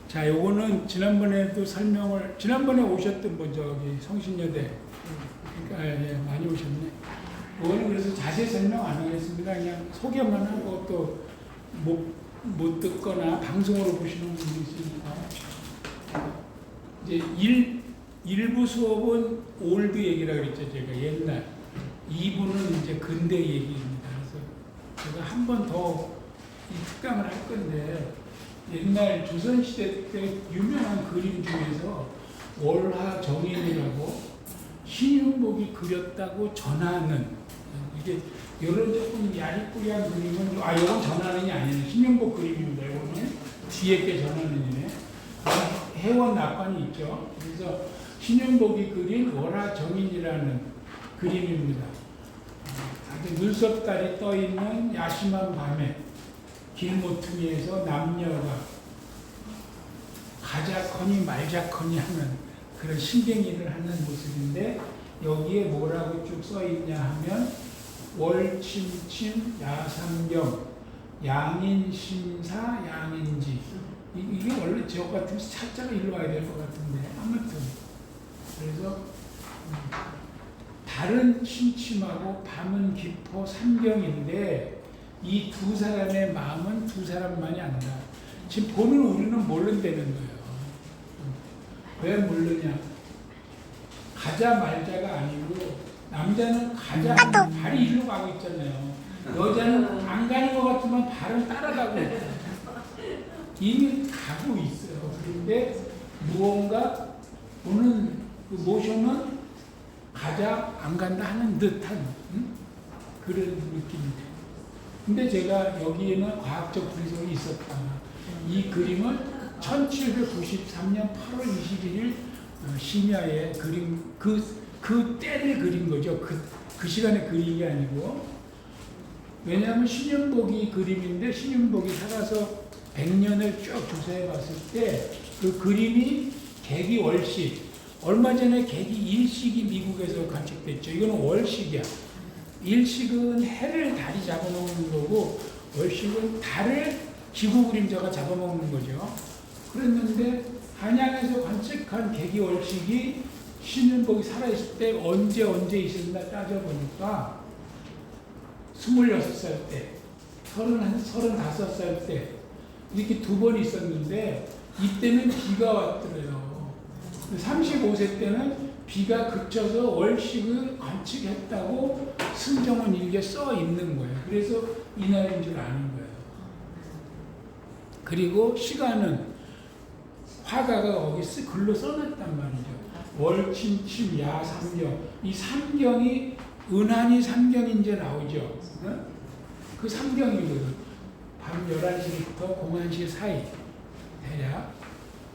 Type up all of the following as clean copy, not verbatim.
자, 요거는 지난번에 오셨던 분, 저기 성신여대. 그러니까, 예, 많이 오셨네. 요거는 그래서 자세히 설명 안 하겠습니다. 그냥 소개만 하고 또 못 듣거나 방송으로 보시는 분도 있으니까. 이제 일부 수업은 올드 얘기라 그랬죠, 제가 옛날. 2부는 이제 근대 얘기입니다. 그래서 제가 한 번 더 이 특강을 할 건데, 옛날 조선시대 때 유명한 그림 중에서 월화정인이라고 신윤복이 그렸다고 전하는, 이게 이런 조금 야리꾸리한 그림은, 이건 전하는이 아니네. 신윤복 그림입니다. 이거는 뒤에 게 전하는이네. 해원 낙관이 있죠. 그래서 신윤복이 그린 월화정인이라는 그림입니다. 아주 눈썹달이 떠있는 야심한 밤에 길모퉁이에서 남녀가 가자커니 말자커니 하는 그런 신경일을 하는 모습인데, 여기에 뭐라고 쭉 써있냐 하면 월침침 야삼경 양인심사 양인지, 이게 원래 제목 같으면 살짝 일로 와야 될 것 같은데, 아무튼 그래서 달은 침침하고 밤은 깊어 삼경인데, 이 두 사람의 마음은 두 사람만이 안다. 지금 보는 우리는 모른다는 거예요. 왜 모르냐? 가자 말자가 아니고, 남자는 가자 하면 발이 일로 가고 있잖아요. 여자는 안 가는 것 같지만 발은 따라가고 있잖아요. 이미 가고 있어요. 그런데 무언가 보는 그 모션은 가자 안 간다 하는 듯한 그런 느낌입니다. 근데 제가 여기에는 과학적 분석이 있었다. 이 그림은 1793년 8월 21일 심야에 그림, 그 때를 그린 거죠. 그 시간에 그린 게 아니고. 왜냐하면 신윤복이 그림인데, 신윤복이 살아서 100년을 쭉 조사해 봤을 때 그 그림이 개기월식, 얼마 전에 개기일식이 미국에서 관측됐죠. 이거는 월식이야. 일식은 해를 달이 잡아먹는 거고, 월식은 달을 지구 그림자가 잡아먹는 거죠. 그랬는데 한양에서 관측한 개기월식이 신윤복이 살아있을 때 언제 있었나 따져보니까 26살 때, 35살 때 이렇게 두 번 있었는데, 이때는 비가 왔더래요. 35세 때는 비가 그쳐서 월식을 관측했다고 승정원 일기에 써 있는 거예요. 그래서 이날인 줄 아는 거예요. 그리고 시간은 화가가 거기 글로 써놨단 말이죠. 월침침 야삼경. 이 삼경이 은한이 삼경인지 나오죠. 그 삼경이거든. 밤 11시부터 01시 사이 대략.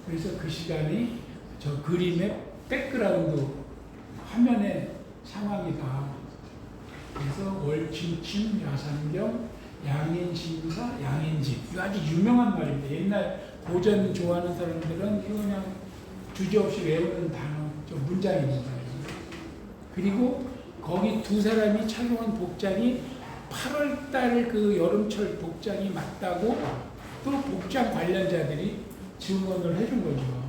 그래서 그 시간이 저 그림의 백그라운드 화면의 상황이다. 그래서 월침침 야삼경 양인심사 양인지, 이거 아주 유명한 말입니다. 옛날 고전 좋아하는 사람들은 이거 그냥 주저없이 외우는 단어, 좀 문장입니다. 그리고 거기 두 사람이 착용한 복장이 8월달 그 여름철 복장이 맞다고 또 복장 관련자들이 증언을 해준 거죠.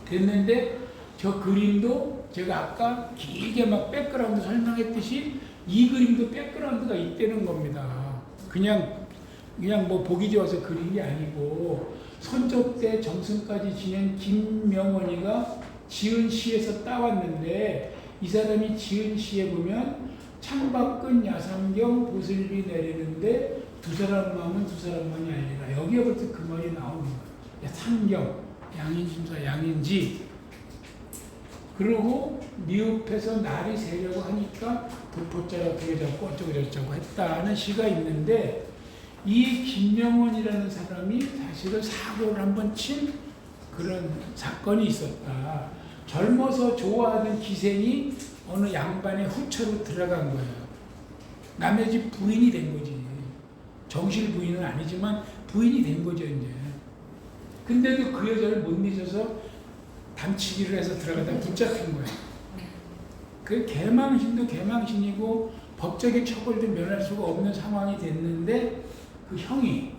됐는데 저 그림도 제가 아까 길게 막 백그라운드 설명했듯이 이 그림도 백그라운드가 있다는 겁니다. 그냥 뭐 보기 좋아서 그린 게 아니고, 선조 때 정승까지 지낸 김명원이가 지은 시에서 따왔는데, 이 사람이 지은 시에 보면 창밖은 야삼경 보슬비 내리는데 두 사람 마음은 두 사람만이 아니라, 여기에부터 그 말이 나오는 거예요. 삼경, 양인심사, 양인지. 그리고 미흡해서 날이 새려고 하니까 도포자가 두개 잡고 어쩌고 저쩌고 했다는 시가 있는데, 이 김명원이라는 사람이 사실은 사고를 한번 친 그런 사건이 있었다. 젊어서 좋아하던 기생이 어느 양반의 후처로 들어간 거예요. 남의 집 부인이 된 거지. 정실 부인은 아니지만 부인이 된 거죠, 이제. 근데도 그 여자를 못 잊어서 담치기를 해서 들어가다 붙잡힌 거예요. 그 개망신도 개망신이고 법적인 처벌도 면할 수가 없는 상황이 됐는데, 그 형이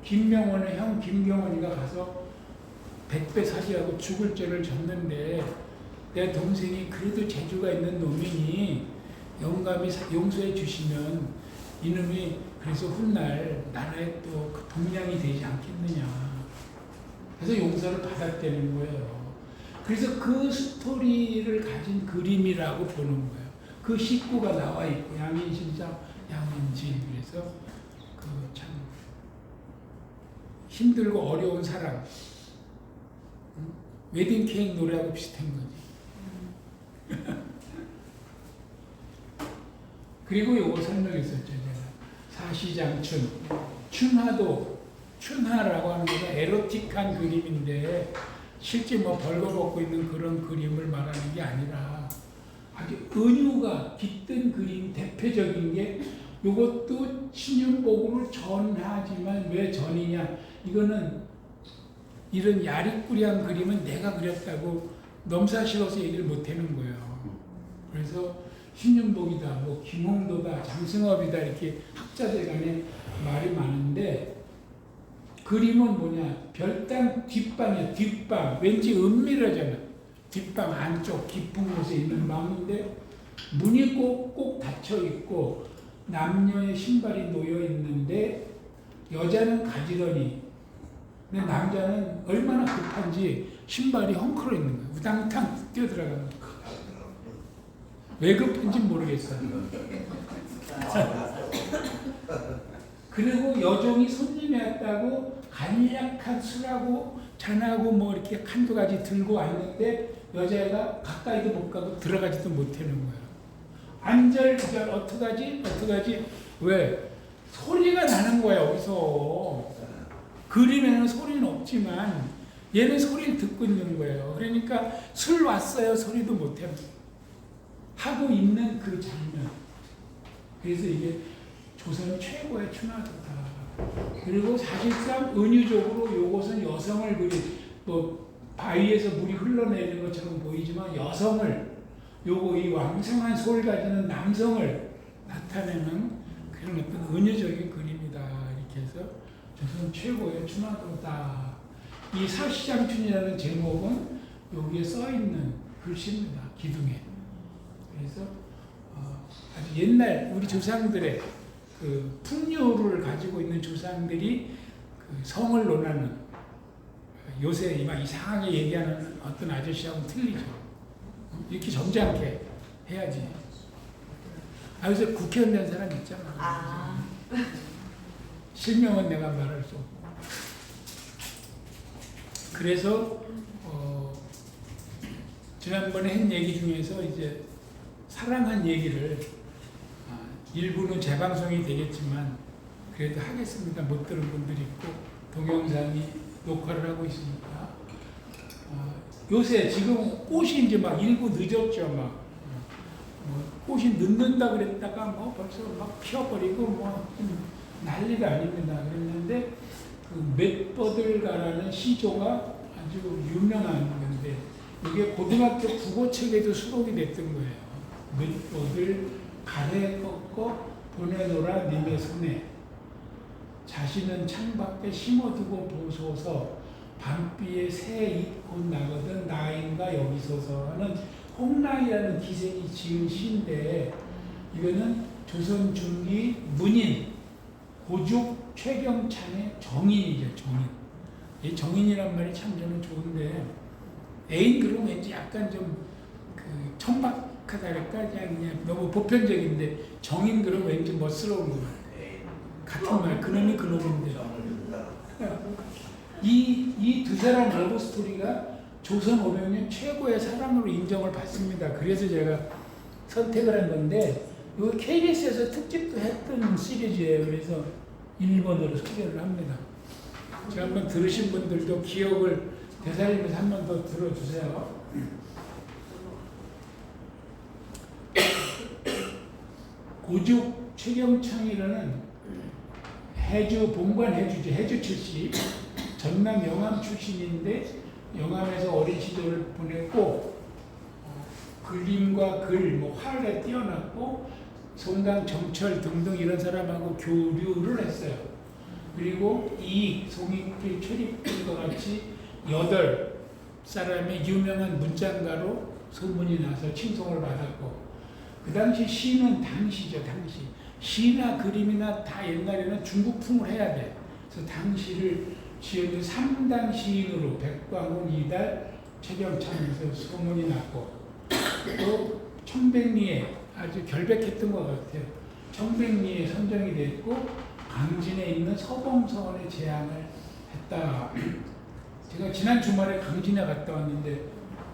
김명원의 형 김경원이가 가서 100배 사기하고 죽을 죄를 졌는데 내 동생이 그래도 재주가 있는 놈이니 영감이 용서해 주시면 이놈이 그래서 훗날 나라에 또 그 동량이 되지 않겠느냐. 그래서 용서를 받았다는 거예요. 그래서 그 스토리를 가진 그림이라고 보는 거예요. 그 식구가 나와 있고 양인신사 양인지 그래서 그 참 힘들고 어려운 사랑 웨딩 케이크 노래하고 비슷한 거지. 그리고 요거 설명했었죠. 제가 사시장춘 춘하라고 하는 것은 에로틱한 그림인데 실제 뭐 벌거벗고 있는 그런 그림을 말하는 게 아니라 아주 은유가 깃든 그림 대표적인 게 이것도 신윤복으로 전하지만 왜 전이냐 이거는 이런 야리꾸리한 그림은 내가 그렸다고 넘사실어서 얘기를 못하는 거예요. 그래서 신윤복이다 뭐 김홍도다 장승업이다 이렇게 학자들 간에 말이 많은데 그림은 뭐냐 별당 뒷방이야. 뒷방 왠지 은밀하잖아. 뒷방 안쪽 깊은 곳에 있는 방인데 문이 꼭 닫혀 있고 남녀의 신발이 놓여 있는데 여자는 가지런히 근데 남자는 얼마나 급한지 신발이 헝클어 있는 거야. 우당탕 뛰어들어가는 거야. 왜 급한지 모르겠어요. 그리고 여종이 손님이 왔다고 간략한 술하고 잔하고 뭐 이렇게 한두 가지 들고 왔는데 여자애가 가까이도 못 가고 들어가지도 못하는 거야. 안절부절 어떡하지? 왜? 소리가 나는 거야 여기서. 그림에는 소리는 없지만 얘는 소리를 듣고 있는 거예요. 그러니까 술 왔어요 소리도 못해 하고 있는 그 장면. 그래서 이게 조선 최고의 춘화도다. 그리고 사실상 은유적으로 요것은 여성을 뭐 바위에서 물이 흘러내리는 것처럼 보이지만 여성을 요거 이 왕성한 소를 가지는 남성을 나타내는 그런 어떤 은유적인 그림이다. 이렇게 해서 조선 최고의 춘화도다. 이 사시장춘이라는 제목은 여기에 써있는 글씨입니다. 기둥에. 그래서 아주 옛날 우리 조상들의 그 풍류를 가지고 있는 조상들이 그 성을 논하는 요새 막 이상하게 얘기하는 어떤 아저씨하고는 틀리죠. 이렇게 점잖게 해야지. 요새 국회의원 된 사람 있잖아. 실명은 내가 말할 수 없고. 그래서 지난번에 한 얘기 중에서 이제 사랑한 얘기를 일부는 재방송이 되겠지만 그래도 하겠습니다. 못 들은 분들이 있고 동영상이 녹화를 하고 있으니까 요새 지금 꽃이 이제 막 일부 늦었죠. 막 꽃이 늦는다 그랬다가 뭐 벌써 막 피어버리고 뭐 난리가 아닙니다. 그랬는데 그 맷버들가라는 시조가 아주 유명한 건데 이게 고등학교 국어책에도 수록이 됐던 거예요. 맷버들 가래 꺾어 보내노라 님의 손에 자신은 창밖에 심어두고 보소서 밤비에 새잎곧 나거든 나인가 여기 서서 하는 홍라이라는 기생이 지은 시인데 이거는 조선 중기 문인 고죽 최경찬의 정인이죠. 정인. 이 정인이란 말이 참 저는 좋은데 애인 그러면 왠지 약간 좀 그 천박하달까 그냥 너무 보편적인데 정인 그러면 왠지 멋스러운 것 같아요. 같은 말 그놈이 그놈인데 이 두 사람 러브 스토리가 조선 500년 최고의 사랑으로 인정을 받습니다. 그래서 제가 선택을 한 건데 이거 KBS에서 특집도 했던 시리즈예요. 그래서 1번으로 소개를 합니다. 제가 한번 들으신 분들도 기억을 되살리면서 한 번 더 들어주세요. 고죽 최경창이라는 해주 본관 해주죠. 해주 출신 전남 영암 출신인데 영암에서 어린 시절을 보냈고 그림과 글, 뭐 활에 뛰어났고 송강 정철 등등 이런 사람하고 교류를 했어요. 그리고 이익, 송익길, 최립길과 같이 8사람의 유명한 문장가로 소문이 나서 칭송을 받았고, 그 당시 시는 당시죠, 당시. 시나 그림이나 다 옛날에는 중국풍을 해야 돼. 그래서 당시를 지어준 3당 시인으로 백광훈, 이달, 최경창에서 소문이 났고, 또 청백리에 아주 결백했던 것 같아요. 청백리에 선정이 됐고, 강진에 있는 서봉서원에 제안을 했다. 제가 지난 주말에 강진에 갔다 왔는데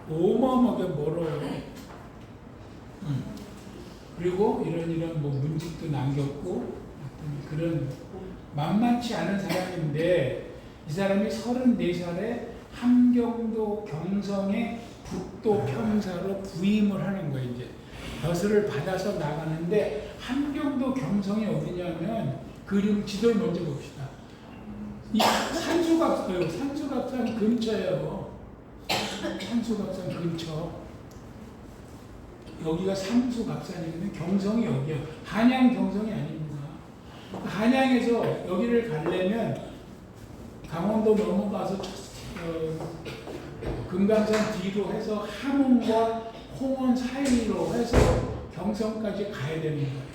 어마어마하게 멀어요. 그리고 이런 뭐 문집도 남겼고, 그런 만만치 않은 사람인데, 이 사람이 34살에 함경도 경성의 북도 평사로 부임을 하는 거예요. 이제 벼슬을 받아서 나가는데, 함경도 경성이 어디냐면 그림 지도를 먼저 봅시다. 이 산수갑산 근처예요. 산수갑산 근처. 여기가 삼수갑산이거든요. 경성이 여기요. 한양 경성이 아닙니다. 한양에서 여기를 가려면 강원도 넘어가서 금강산 뒤로 해서 함흥과 홍원 사이로 해서 경성까지 가야 되는 거예요.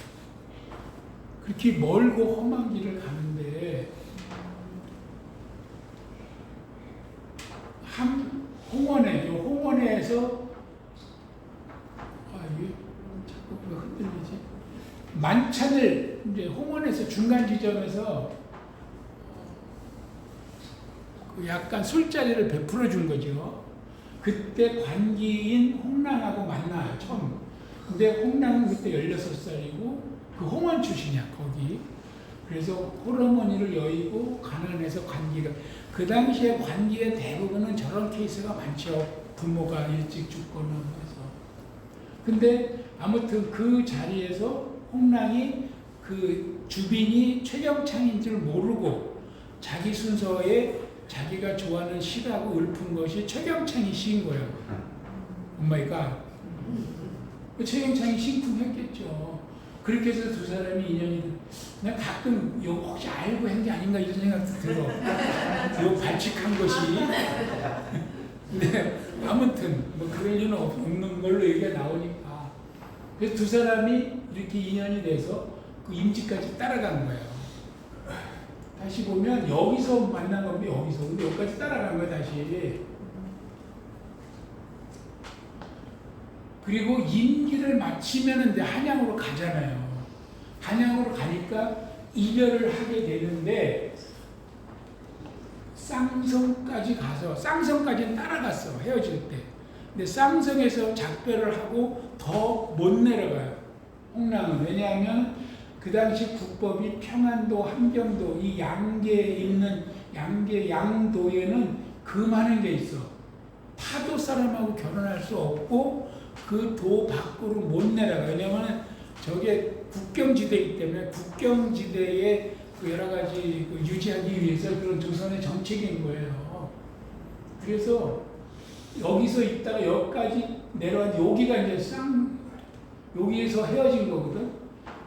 그렇게 멀고 험한 길을 가는데, 홍원에서 이게 자꾸 왜 흔들리지? 만찬을 이제 홍원에서 중간 지점에서 약간 술자리를 베풀어 준 거죠. 그때 관기인 홍랑하고 만나요, 처음. 근데 홍랑은 그때 16살이고 그 홍원 출신이야, 거기. 그래서 홀어머니를 여의고 가난해서 관기가, 그 당시에 관기의 대부분은 저런 케이스가 많죠. 부모가 일찍 죽거나 해서. 근데 아무튼 그 자리에서 홍랑이 그 주빈이 최경창인 줄 모르고 자기 순서에 자기가 좋아하는 시라고 읊은 것이 최경창이 시인 거예요. 오마이갓. 최경창이 심쿵했겠죠. 그렇게 해서 두 사람이 인연이, 난 가끔 이거 혹시 알고 한 게 아닌가 이런 생각도 들어. 이거 발칙한 것이. 근데 아무튼 뭐 그럴 일은 없는 걸로 얘기가 나오니까. 그래서 두 사람이 이렇게 인연이 돼서 그 임직까지 따라간 거예요. 다시 보면 여기서 만난 건데 여기서, 근데 여기까지 따라간 거예요, 다시. 그리고 임기를 마치면 이제 한양으로 가잖아요. 한양으로 가니까 이별을 하게 되는데, 쌍성까지 가서, 쌍성까지는 따라갔어, 헤어질 때. 근데 쌍성에서 작별을 하고 더 못 내려가요, 홍랑은. 왜냐하면 그 당시 국법이 평안도, 함경도, 이 양계에 있는 양도에는 금하는 게 있어. 타도 사람하고 결혼할 수 없고 그 도 밖으로 못 내려가. 왜냐하면 저게 국경지대이기 때문에 국경지대에 그 여러 가지 유지하기 위해서 그런 조선의 정책인 거예요. 그래서 여기서 있다가 여기까지 내려간, 여기가 이제 여기에서 헤어진 거거든.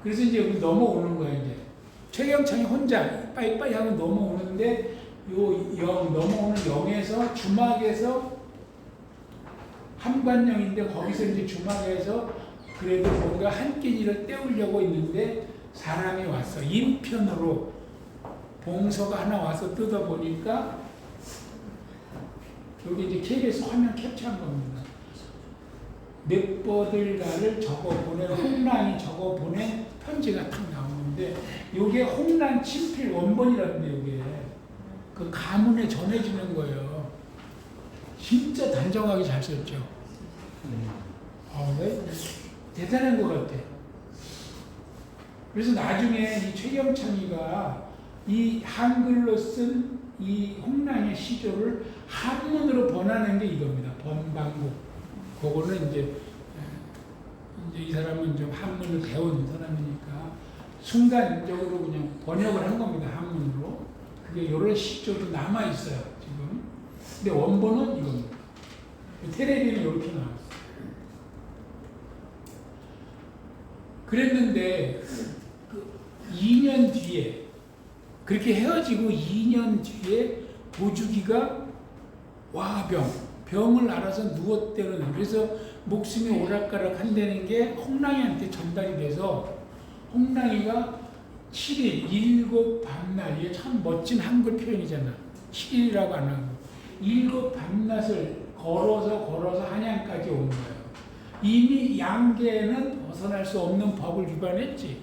그래서 이제 여기 넘어오는 거야, 이제. 최경창이 혼자 빠이빠이 하고 넘어오는데, 넘어오는 영에서, 주막에서, 함관령인데, 거기서 이제 주막에서 그래도 뭔가 한 끼니를 때우려고 있는데, 사람이 왔어. 인편으로 봉서가 하나 와서 뜯어보니까, 여기 이제 KBS 화면 캡처한 겁니다. 몇 버들가를 적어보낸, 홍랑이 적어보낸 편지가 딱 나오는데, 이게 홍랑 친필 원본이라는데, 이게 그 가문에 전해지는 거예요. 진짜 단정하게 잘 썼죠. 대단한 것 같아. 그래서 나중에 이 최경창이가 이 한글로 쓴 이 홍랑의 시조를 한문으로 번하는 게 이겁니다. 번방국. 그거는 이제 이 사람은 좀 한문을 배운 사람이니까 순간적으로 그냥 번역을 한 겁니다. 한문으로. 그게 이런 시조도 남아 있어요, 지금. 근데 원본은 이겁니다. 텔레비는 이렇게 나왔어요. 그랬는데 그 2년 뒤에 그렇게 헤어지고 2년 뒤에 고주기가 병을 알아서 누웠대는. 그래서 목숨이 오락가락 한다는 게 홍랑이한테 전달이 돼서 홍랑이가 7일, 7 밤낮, 이게 참 멋진 한글 표현이잖아. 7일이라고 안 하고 7 밤낮을 걸어서 한양까지 온 거예요. 이미 양계는 벗어날 수 없는 법을 위반했지.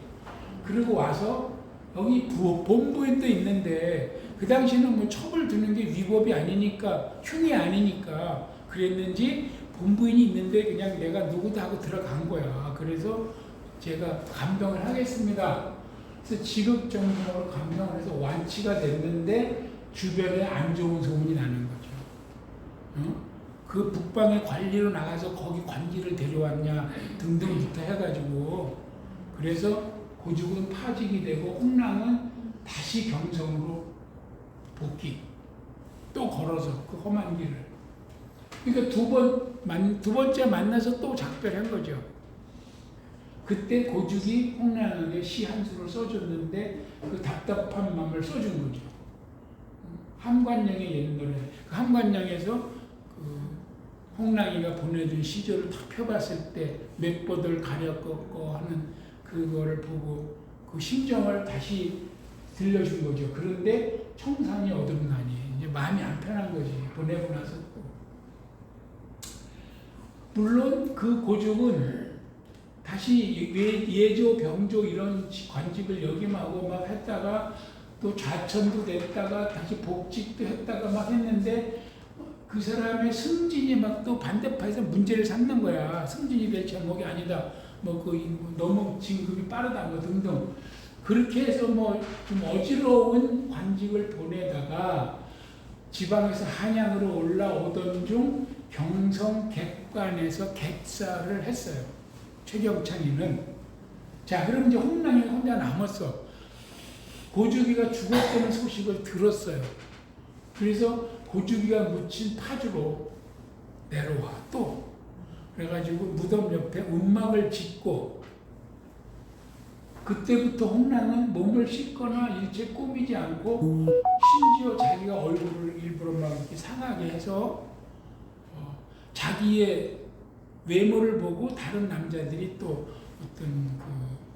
그리고 와서 여기 본부인도 있는데 그 당시에는 뭐 첩을 두는 게 위법이 아니니까, 흉이 아니니까 그랬는지 본부인이 있는데 그냥 내가 누구도 하고 들어간 거야. 그래서 제가 감병을 하겠습니다. 그래서 지극정성으로 감병을 해서 완치가 됐는데 주변에 안 좋은 소문이 나는 거죠. 그 북방에 관리로 나가서 거기 관리를 데려왔냐 등등부터 해가지고, 그래서 고죽은 파직이 되고 홍랑은 다시 경성으로 복귀, 또 걸어서 그 험한 길을. 그러니까 두 번째 만나서 또 작별한 거죠. 그때 고죽이 홍랑에게 시 한 수를 써줬는데 그 답답한 마음을 써준 거죠. 함관령의 옛노래. 그 함관령에서 홍랑이가 보내준 시조를 다 펴봤을 때 맥보들 가려 꺾고 하는 그거를 보고 그 심정을 다시 들려준 거죠. 그런데 청산이 어긋나니 이제 마음이 안 편한 거지. 보내고 나서 또. 물론 그 고죽은 다시 예조, 병조 이런 관직을 역임하고 막 했다가 또 좌천도 됐다가 다시 복직도 했다가 막 했는데 그 사람의 승진이 막 또 반대파에서 문제를 삼는 거야. 승진이 될 제목이 아니다. 너무 진급이 빠르다. 뭐 등등. 그렇게 해서 뭐 좀 어지러운 관직을 보내다가 지방에서 한양으로 올라오던 중 경성 객관에서 객사를 했어요. 최경창이는. 자, 그럼 이제 홍랑이 혼자 남았어. 고주기가 죽었다는 소식을 들었어요. 그래서 고주기가 묻힌 파주로 내려와 또. 그래가지고 무덤 옆에 움막을 짓고, 그때부터 홍랑은 몸을 씻거나 일체 꾸미지 않고 심지어 자기가 얼굴을 일부러 막 이렇게 상하게 해서 자기의 외모를 보고 다른 남자들이 또 어떤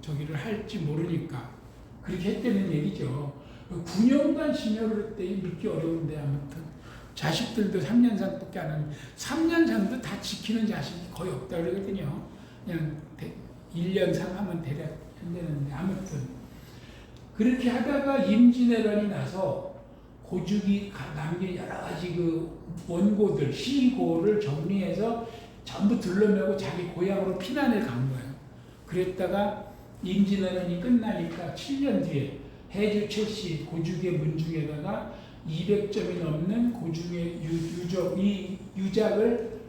저기를 할지 모르니까 그렇게 했다는 얘기죠. 9년간 심혈을 했더니 믿기 어려운데 아무튼 자식들도 3년상밖에 안 하는, 3년상도 다 지키는 자식이 거의 없다 그러거든요. 그냥 1년상 하면 대략 한다는데 아무튼 그렇게 하다가 임진왜란이 나서 고죽이 남긴 여러 가지 그 원고들, 시고를 정리해서 전부 둘러매고 자기 고향으로 피난을 간 거예요. 그랬다가 임진왜란이 끝나니까 7년 뒤에 해주 최씨 고죽의 문중에다가 200점이 넘는 고죽의 이 유작을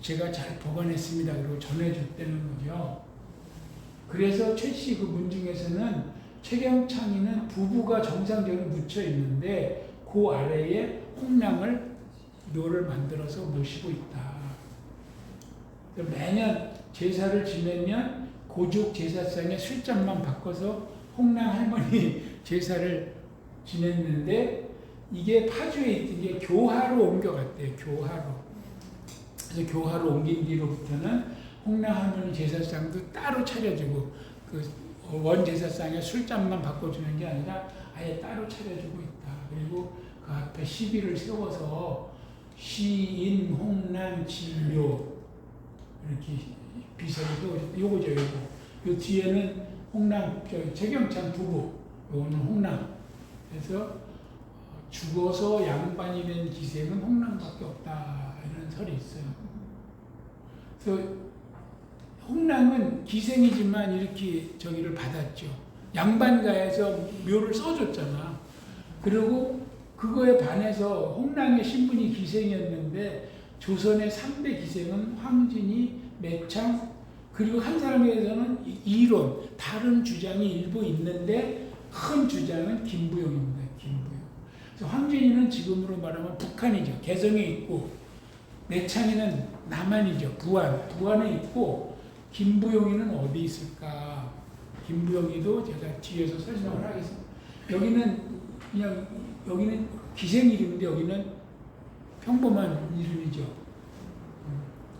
제가 잘 보관했습니다. 그리고 전해줬다는 거죠. 그래서 최씨 그 문중에서는 최경창이는 부부가 정상적으로 묻혀 있는데 그 아래에 홍랑을 묘를 만들어서 모시고 있다. 매년 제사를 지내면 고죽 제사상에 술잔만 바꿔서 홍랑 할머니 제사를 지냈는데 이게 파주에 있던 게 교화로 옮겨갔대요. 교화로. 그래서 교화로 옮긴 뒤로부터는 홍랑 할머니 제사상도 따로 차려주고 그 원제사상에 술잔만 바꿔주는 게 아니라 아예 따로 차려주고 있다. 그리고 그 앞에 시비를 세워서 시인 홍랑 진묘 이렇게 비서를 세워줬다. 요거죠, 요거. 요 뒤에는 홍랑, 최경창 부부, 요거는 홍랑. 그래서 죽어서 양반이 된 기생은 홍랑밖에 없다. 이런 설이 있어요. 그래서 홍랑은 기생이지만 이렇게 저기를 받았죠. 양반가에서 묘를 써줬잖아. 그리고 그거에 반해서 홍랑의 신분이 기생이었는데 조선의 3대 기생은 황진이, 매창, 그리고 한 사람에 대해서는 이론, 다른 주장이 일부 있는데 큰 주장은 김부용입니다. 김부용. 그래서 황진이는 지금으로 말하면 북한이죠. 개성에 있고, 매창이는 남한이죠. 부안에 있고, 김부용이는 어디 있을까? 김부용이도 제가 뒤에서 설명을 하겠습니다. 여기는 그냥 여기는 기생 이름인데 여기는 평범한 이름이죠.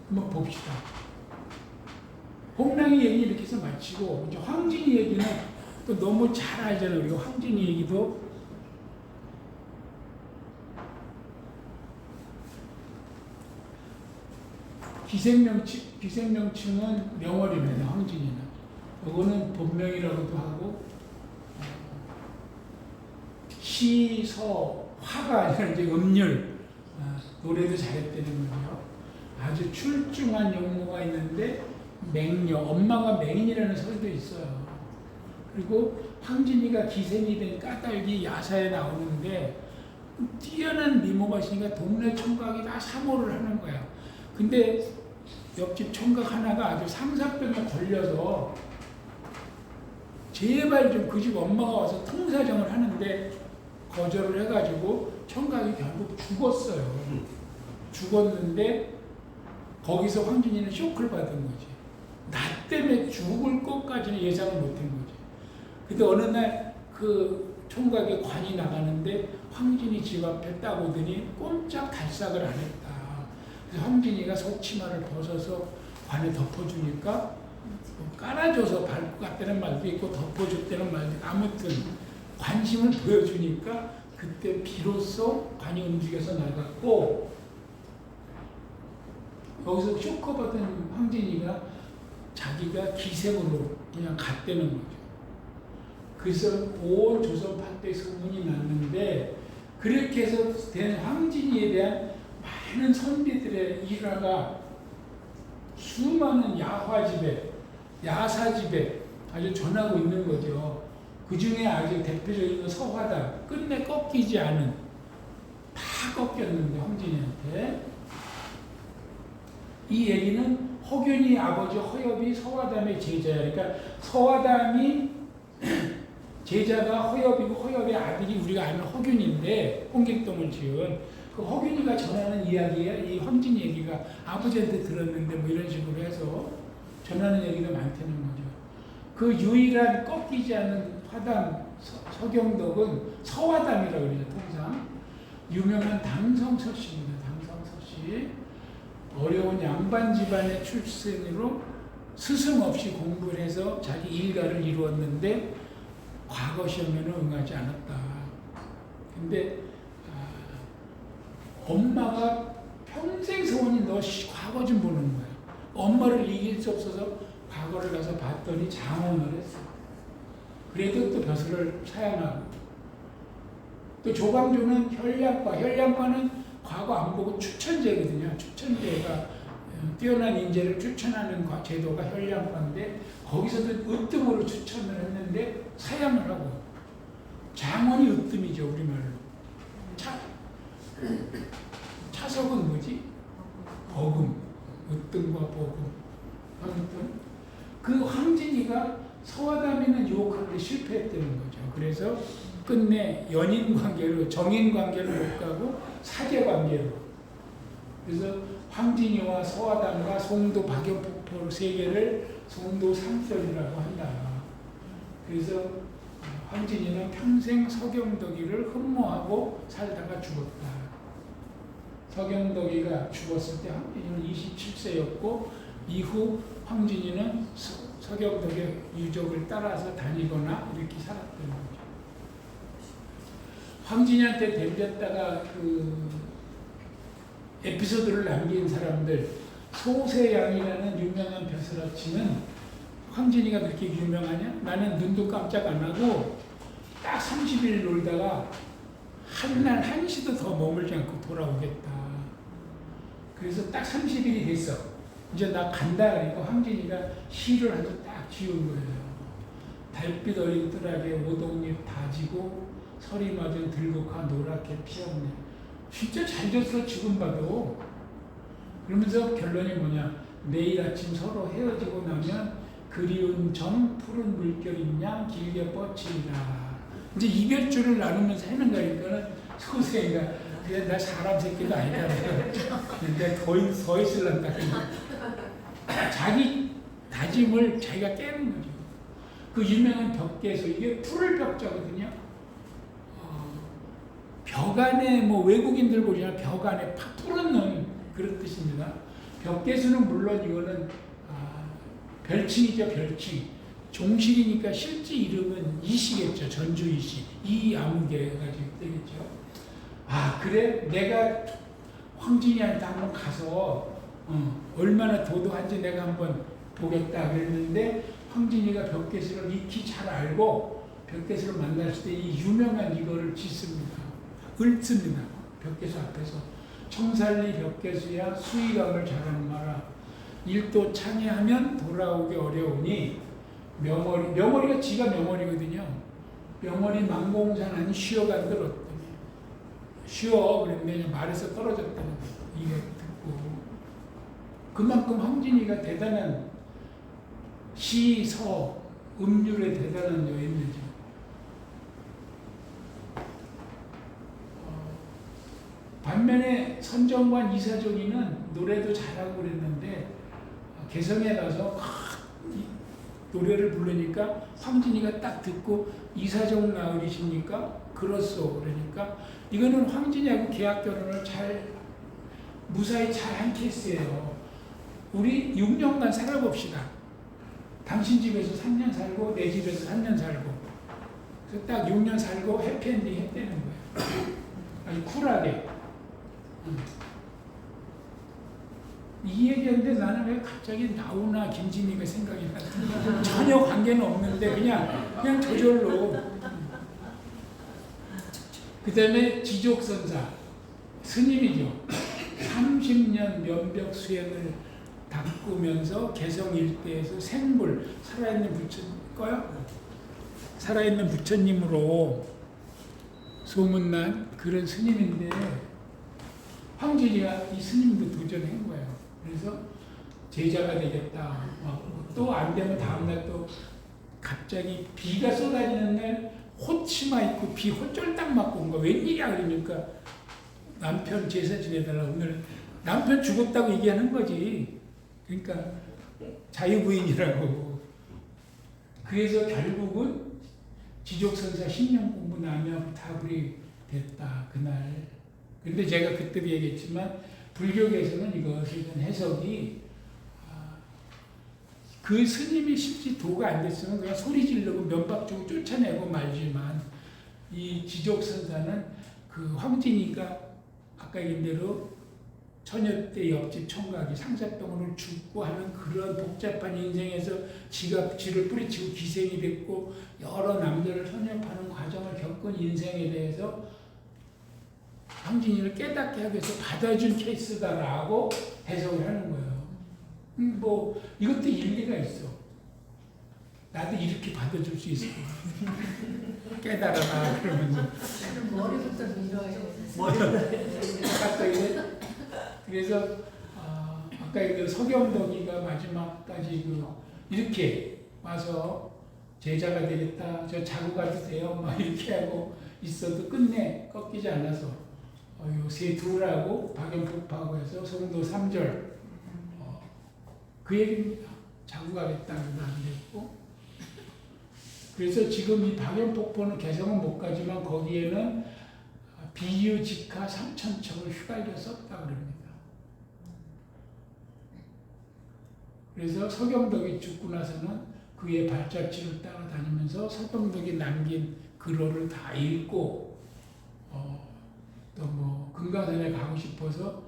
한번 봅시다. 홍랑이 얘기 이렇게 해서 마치고 이제 황진이 얘기는 또 너무 잘 알잖아요. 우리가 황진이 얘기도 기생명칭은 명월입니다. 황진이는. 이거는 본명이라고도 하고 시, 서, 화가 아니라 이제 음률 노래도 잘했다는 거죠. 아주 출중한 영모가 있는데 맹녀, 엄마가 맹인이라는 설도 있어요. 그리고 황진이가 기생이 된 까닭이 야사에 나오는데 뛰어난 미모가 있으니까 동네 총각이 다 사모를 하는 거야. 근데 옆집 총각 하나가 아주 상사병에 걸려서 제발 좀 그 집 엄마가 와서 통사정을 하는데 거절을 해가지고 총각이 결국 죽었어요. 죽었는데 거기서 황진이는 쇼크를 받은 거지. 나 때문에 죽을 것까지는 예상을 못한 거지. 근데 어느 날 그 총각의 관이 나가는데 황진이 집 앞에 딱 오더니 꼼짝 달싹을 안 했다. 그래서 황진이가 속치마를 벗어서 관에 덮어주니까 깔아줘서 밟고 갔다는 말도 있고 덮어줬다는 말도 있고 아무튼 관심을 보여주니까 그때 비로소 관이 움직여서 나갔고 여기서 쇼크받은 황진이가 자기가 기생으로 그냥 갔다는 거죠. 그래서 온 조선 판때에 소문이 났는데 그렇게 해서 된 황진이에 대한 많은 선비들의 일화가 수많은 야화집에 야사집에 아주 전하고 있는 거죠. 그 중에 아주 대표적인 건 서화담, 끝내 꺾이지 않은, 다 꺾였는데 황진이한테. 이 얘기는 허균이 아버지 허엽이 서화담의 제자야. 그러니까 서화담이 제자가 허엽이고 허엽의 아들이 우리가 아는 허균인데 홍길동을 지은 그 허균이가 전하는 이야기야. 이 황진이 얘기가 아버지한테 들었는데 뭐 이런 식으로 해서 전하는 얘기가 많다는 거죠. 그 유일한 꺾이지 않은 화담 서경덕은 서화담이라고 그러죠. 통상 유명한 당성서씨입니다. 당성서씨. 어려운 양반 집안의 출신으로 스승 없이 공부를 해서 자기 일가를 이루었는데 과거 시험에는 응하지 않았다. 근데 엄마가 평생 소원이 너 과거 좀 보는 거야. 엄마를 이길 수 없어서 과거를 가서 봤더니 장원을 했어. 그래도 또 벼슬을 사양하고. 또 조광조는 혈량과는 과거 안 보고 추천제거든요. 추천제가 뛰어난 인재를 추천하는 제도가 혈량과인데 거기서도 으뜸으로 추천을 했는데 사양을 하고. 장원이 으뜸이죠, 우리말로. 차석은 뭐지? 버금. 으뜸과 버금. 아무튼 그 황진이가 서화담이는 유혹하는데 실패했다는 거죠. 그래서 끝내 연인 관계로 정인 관계로 못 가고 사제 관계로. 그래서 황진이와 서화담과 송도 박연폭포 세 개를 송도 삼설이라고 한다. 그래서 황진이는 평생 서경덕이를 흠모하고 살다가 죽었다. 서경덕이가 죽었을 때 황진이는 27세였고 이후 황진이는 서경덕의 유적을 따라서 다니거나 이렇게 살았다는 거죠. 황진이한테 덤볐다가 그 에피소드를 남긴 사람들 소세양이라는 유명한 벼슬아치는 황진이가 그렇게 유명하냐? 나는 눈도 깜짝 안 하고 딱 30일 놀다가 한날 한시도 더 머물지 않고 돌아오겠다. 그래서 딱 30일이 됐어. 이제 나 간다. 그러니까 황진이가 시를 아주 딱 지은 거예요. 달빛 어린 뜰하게 오동잎 다지고 서리 맞은 들국화 노랗게 피었네. 진짜 잘 졌어 지금 봐도. 그러면서 결론이 뭐냐. 내일 아침 서로 헤어지고 나면 그리운 점 푸른 물결인 양 길게 뻗치리라. 이제 이별줄을 나누면서 하는 거니까 소세가 그냥 나 사람 새끼도 아니다. 근데 더 있을란다. 자기 다짐을 자기가 깨는 거죠. 그 유명한 벽계에서 이게 풀을 벽자거든요. 벽 안에 뭐 외국인들 보시면 벽 안에 파 풀었는 그런 뜻입니다. 벽계수는 물론 이거는 별칭이죠, 별칭. 종실이니까 실제 이름은 이시겠죠, 전주 이시. 이 아무개가 지금 되겠죠. 그래? 내가 황진이한테 한번 가서 얼마나 도도한지 내가 한번 보겠다 그랬는데 황진이가 벽계수를 익히 잘 알고 벽계수를 만났을 때 이 유명한 이거를 짓습니다. 읊습니다. 벽계수 앞에서. 청살리 벽계수야 수의감을 잘하는 마라. 일도 창의하면 돌아오기 어려우니 명월이가 지가 명월이거든요. 명월이 망공산 아니 쉬어간들 어떠니. 쉬어 그랬는데 말에서 떨어졌다는 거. 이게 듣고. 그만큼 황진이가 대단한 시, 서, 음률에 대단한 여인이죠. 반면에 선정관 이사종이는 노래도 잘하고 그랬는데 개성에 가서 노래를 부르니까 황진이가 딱 듣고 이사종 나으리십니까? 그렇소. 그러니까 이거는 황진이하고 계약 결혼을 무사히 잘 한 케이스예요. 우리 6년간 살아봅시다. 당신 집에서 3년 살고 내 집에서 3년 살고 그래서 딱 6년 살고 해피엔딩 했다는 거예요. 아주 쿨하게. 이 얘기했는데 나는 왜 갑자기 나훈아 김진희가 생각이 나지? 전혀 관계는 없는데 그냥 저절로. 그 다음에 지족선사 스님이죠. 30년 면벽 수행을 담으면서 개성 일대에서 생불 살아있는 부처님으로 소문난 그런 스님인데 황진이가 이 스님도 도전한 거예요. 그래서 제자가 되겠다. 또 안 되면 다음날 또 갑자기 비가 쏟아지는 날 호치마 입고 비 호쫄딱 맞고 온 거야. 웬일이야 그러니까 남편 제사 지내달라. 오늘 남편 죽었다고 얘기하는 거지. 그러니까 자유부인이라고. 그래서 결국은 지족선사 10년 공부 나면 다불이 됐다. 그날. 근데 제가 그때도 얘기했지만 불교계에서는 이것에 대한 해석이 그 스님이 실제 도가 안 됐으면 그냥 소리 지르고 면박 주고 쫓아내고 말지만 이 지족선사는 그 황진이가 아까 얘기한 대로 처녀 때 옆집 총각이 상사병으로 죽고 하는 그런 복잡한 인생에서 지가 쥐를 뿌리치고 기생이 됐고 여러 남자를 선협하는 과정을 겪은 인생에 대해서 황진이를 깨닫게 하기 위해서 받아준 케이스다라고 해석을 하는 거예요. 뭐 이것도 일리가 있어. 나도 이렇게 받아줄 수 있을 것 같아. 깨달아라 그러면서. 머리부터 밀어요. 그래서 아까 그 서경덕이가 마지막까지 이렇게 와서 제자가 되겠다. 저 자고 가도 돼요. 막 이렇게 하고 있어도 끝내 꺾이지 않아서 요새 둘하고 박연폭파하고 해서 성도 3절 그 얘기입니다. 자고 가겠다는 거 안 됐고 그래서 지금 이 박연폭포는 개성은 못 가지만 거기에는 비유직하 3,000척을 휘갈려 썼다 그럽니다. 그래서 서경덕이 죽고 나서는 그의 발자취를 따라다니면서 서경덕이 남긴 글호를 다 읽고 또 뭐 금강산에 가고 싶어서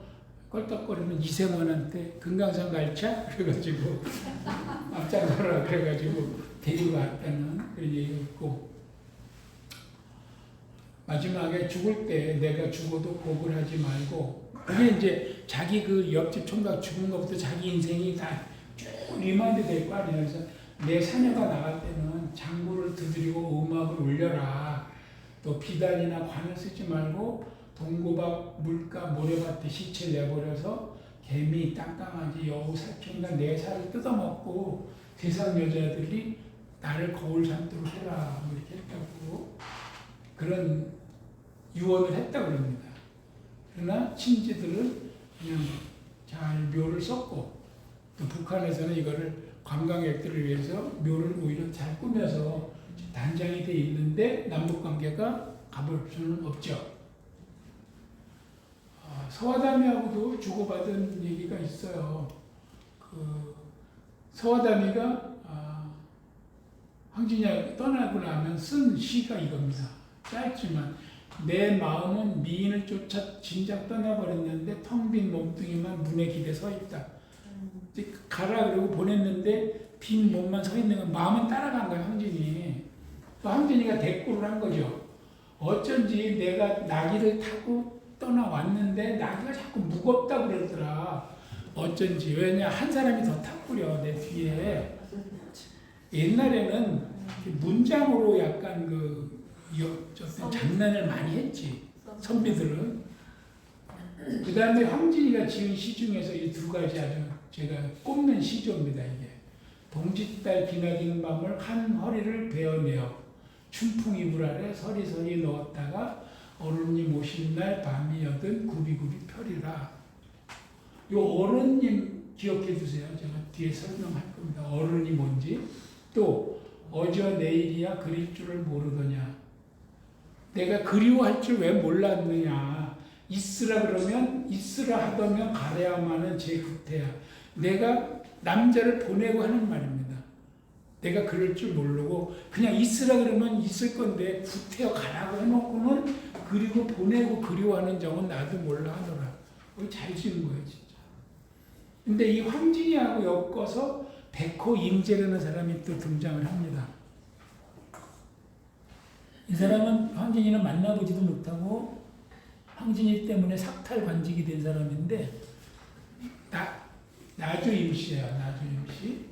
껄떡거리는 이생원한테 금강산 갈차? 그래가지고 앞장서라 그래가지고 데리고 왔다는 그런 얘기가 있고 마지막에 죽을 때 내가 죽어도 곡을 하지 말고 그게 이제 자기 그 옆집 총각 죽은 것부터 자기 인생이 다 쭉 리마인드 될 거 아니에요. 그래서 내 사녀가 나갈 때는 장구를 두드리고 음악을 울려라. 또 비단이나 관을 쓰지 말고 동고박, 물가, 모래밭에 시체 내버려서 개미, 땅강아지, 여우, 살쾡이가 내 살을 뜯어먹고 세상 여자들이 나를 거울 삼도록 해라. 이렇게 했다고 그런 유언을 했다고 합니다. 그러나 친지들은 그냥 잘 묘를 썼고 또 북한에서는 이거를 관광객들을 위해서 묘를 오히려 잘 꾸며서 단장이 돼 있는데 남북관계가 가볼 수는 없죠. 서화담이하고도 주고받은 얘기가 있어요. 그 서화담이가 황진이가 떠나고 나면 쓴 시가 이겁니다. 짧지만 내 마음은 미인을 쫓아 진작 떠나버렸는데 텅 빈 몸뚱이만 문에 기대 서 있다. 가라 그러고 보냈는데 빈 몸만 서 있는 건 마음은 따라간 거야 황진이. 또 황진이가 대꾸를 한 거죠. 어쩐지 내가 나귀를 타고 떠나왔는데 나귀가 자꾸 무겁다 그러더라. 어쩐지. 왜냐 한 사람이 더 탔구려 내 뒤에. 옛날에는 문장으로 약간 장난을 많이 했지 선비들은. 그 다음에 황진이가 지은 시 중에서 이 두 가지 아주 제가 꼽는 시조입니다. 이게 동짓달 기나기는 밤을 한 허리를 베어내어 춘풍 이불 아래 서리서리 넣었다가 어른님 오신 날 밤이 여든 굽이굽이 펴리라. 요 어른님 기억해 두세요. 제가 뒤에 설명할 겁니다. 어른이 뭔지. 또 어저 내일이야 그릴 줄을 모르더냐. 내가 그리워할 줄 왜 몰랐느냐. 있으라 그러면 있으라 하더면 가려야만은 제 구태야. 내가 남자를 보내고 하는 말입니다. 내가 그럴 줄 모르고 그냥 있으라 그러면 있을 건데 구태여 가라고 해놓고는 그리고 보내고 그리워하는 점은 나도 몰라 하더라. 잘 지은 거예요 진짜. 근데 이 황진이하고 엮어서 백호 임재라는 사람이 또 등장을 합니다. 이 사람은 황진이는 만나보지도 못하고 황진이 때문에 삭탈관직이 된 사람인데 나주임씨예요. 나주임씨.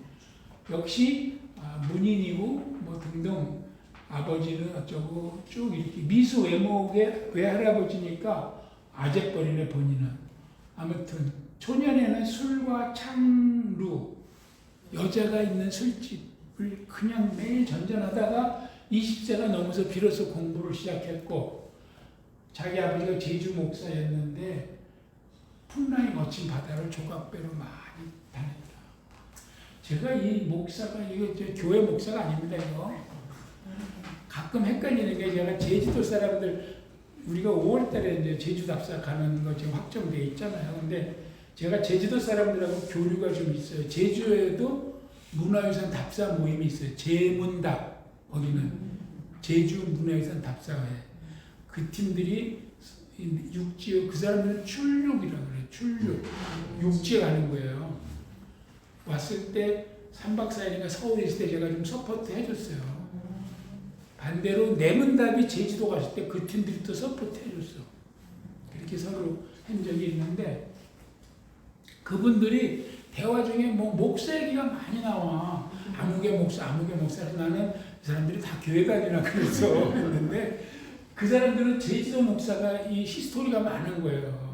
역시 문인이고 뭐 등등 아버지는 어쩌고 쭉 이렇게 미수 외목의 외할아버지니까 아재뻘이네 본인은. 아무튼 초년에는 술과 창루 여자가 있는 술집을 그냥 매일 전전하다가 20세가 넘어서 비로소 공부를 시작했고 자기 아버지가 제주 목사였는데 풍랑이 거친 바다를 조각배로 많이 다녔다. 제가 이 목사가 이거 교회 목사가 아닙니다. 이거 가끔 헷갈리는 게 제가 제주도 사람들 우리가 5월달에 이제 제주 답사 가는 거 지금 확정돼 있잖아요. 근데 제가 제주도 사람들하고 교류가 좀 있어요. 제주에도 문화유산 답사 모임이 있어요. 제문답 거기는 제주 문화유산 답사회. 그 팀들이 육지에 그 사람들은 출륙이라고 그래요. 출륙. 육지에 가는 거예요. 왔을 때 3박 4일인가 서울에 있을 때 제가 좀 서포트 해줬어요. 반대로 내문답이 제주도 갔을 때 그 팀들이 또 서포트 해줬어. 그렇게 서로 한 적이 있는데 그분들이 대화 중에 뭐 목사 얘기가 많이 나와. 아무개 목사. 나는 이 사람들이 다 교회 다니라 그랬어. 그랬는데 그 사람들은 제주도 목사가 이 히스토리가 많은 거예요.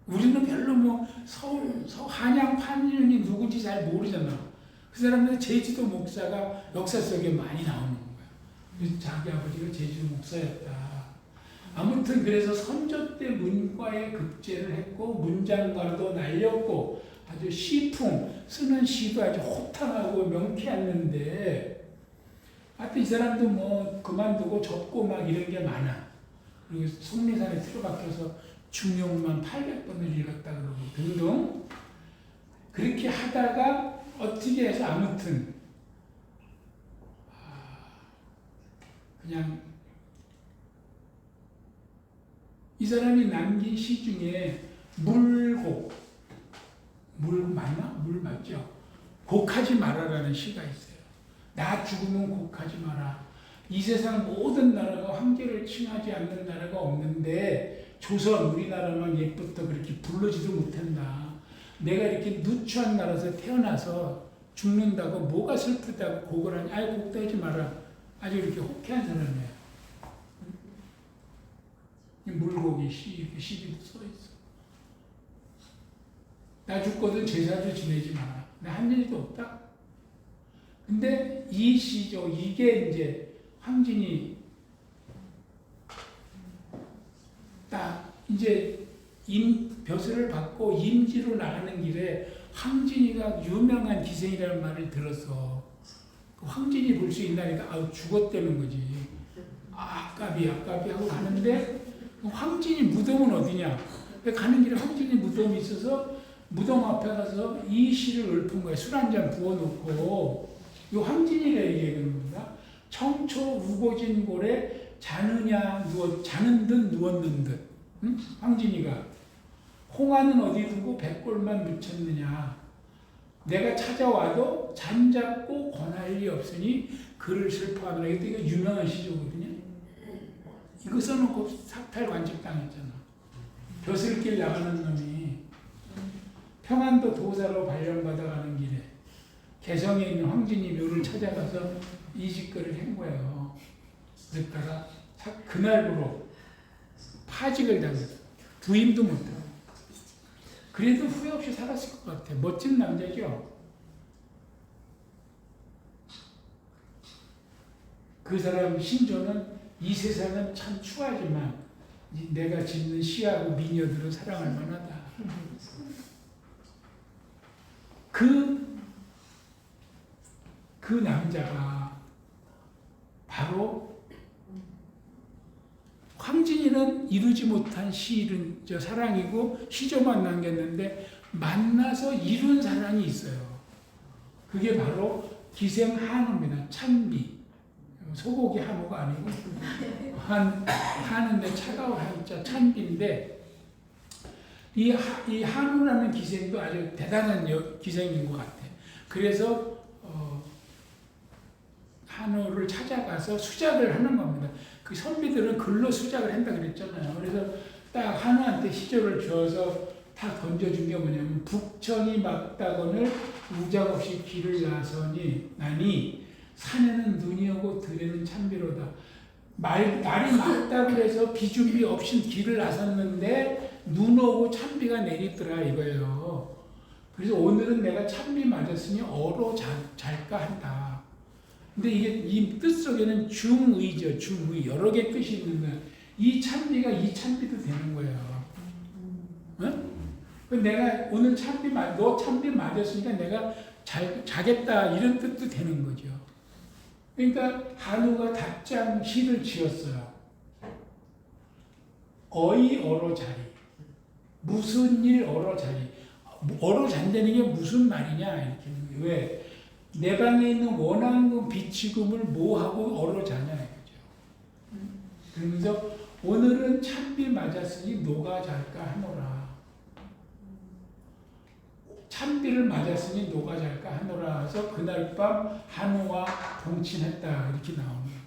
우리는 별로 뭐 서울, 한양, 판윤이 누군지 잘 모르잖아. 그 사람들은 제주도 목사가 역사 속에 많이 나오는 거예요. 그래서 자기 아버지가 제주도 목사였다. 아무튼 그래서 선조 때 문과에 급제를 했고 문장가도 날렸고 아주 시풍 쓰는 시도 아주 호탕하고 명쾌했는데 하여튼 이 사람도 뭐 그만두고 접고 막 이런 게 많아. 그리고 속리산에 틀어박혀서 중용만 800번을 읽었다 그러고 등등. 그렇게 하다가 어떻게 해서 아무튼 그냥 이 사람이 남긴 시 중에 물곡, 물 맞나? 물 맞죠? 곡하지 마라라는 시가 있어요. 나 죽으면 곡하지 마라. 이 세상 모든 나라가 황제를 칭하지 않는 나라가 없는데 조선 우리나라만 옛부터 그렇게 부르지도 못한다. 내가 이렇게 누추한 나라에서 태어나서 죽는다고 뭐가 슬프다고 곡을 하냐. 아이 곡도 하지 마라. 아주 이렇게 호쾌한 사람이에요. 물고기 시 이렇게 시비도 써 있어. 나 죽거든 제사도 지내지 마라. 나 한 일도 없다. 근데 이 시죠. 이게 이제 황진이 딱 이제 벼슬을 받고 임지로 나가는 길에 황진이가 유명한 기생이라는 말을 들었어. 황진이 볼 수 있나니까 아우 죽었다는 거지. 아깝이 하고 가는데 황진이 무덤은 어디냐? 가는 길에 황진이 무덤이 있어서 무덤 앞에 가서 이 시를 읊은 거예요. 술 한 잔 부어놓고 이 황진이라 얘기하는 겁니다. 청초 우거진 골에 자는 듯 누웠는 듯. 응? 황진이가 홍화는 어디 두고 백골만 묻혔느냐. 내가 찾아와도 잠잡고 권할 리 없으니 그를 슬퍼하느라. 이거 유명한 시조거든요. 이거 써놓고 삭탈관직 당했잖아. 벼슬길 나가는 놈이 평안도 도사로 발령받아가는 길에 개성에 있는 황진이 묘를 찾아가서 이 짓거리를 한 거예요. 그랬다가 그날부로 파직을 당했어. 부임도 못하고. 그래도 후회 없이 살았을 것 같아. 멋진 남자죠. 그 사람 신조는 이 세상은 참 추하지만 내가 짓는 시하고 미녀들은 사랑할 만하다. 그 남자가 바로 황진이는 이루지 못한 시일은 사랑이고 시조만 남겼는데 만나서 이룬 사랑이 있어요. 그게 바로 기생 한우입니다. 찬비. 소고기 한우가 아니고 한우인데 차가운 한자 찬비인데 이 한우라는 기생도 아주 대단한 기생인 것 같아. 그래서 한우를 찾아가서 수작을 하는 겁니다. 그 선비들은 글로 수작을 한다 그랬잖아요. 그래서 딱 한우한테 시조를 줘서 다 던져준 게 뭐냐면 북천이 막다건을 우작 없이 길을 나니 산에는 눈이 오고 들에는 찬비로다. 날이 맑다 그래서 비준비 없이 길을 나섰는데 눈 오고 찬비가 내리더라 이거예요. 그래서 오늘은 내가 찬비 맞았으니 어로 잘까 한다. 근데 이게 이 뜻 속에는 중의죠. 중의. 여러 개 뜻이 있는데 이 찬비가 이 찬비도 되는 거예요. 응? 내가 오늘 너 찬비 맞았으니까 내가 자겠다 이런 뜻도 되는 거죠. 그러니까 한우가 답장 시를 지었어요. 어로 자리. 무슨 일 어로 자리. 어로 잔다는 게 무슨 말이냐 이렇게. 왜? 내 방에 있는 원한금 비치금을 뭐하고 어로 자냐 이거죠. 그러면서 오늘은 찬비 맞았으니 노가 잘까 하노라. 찬비를 맞았으니 노가 잘까 하노라 해서 그날 밤 한우와 동침했다 이렇게 나오는 거예요.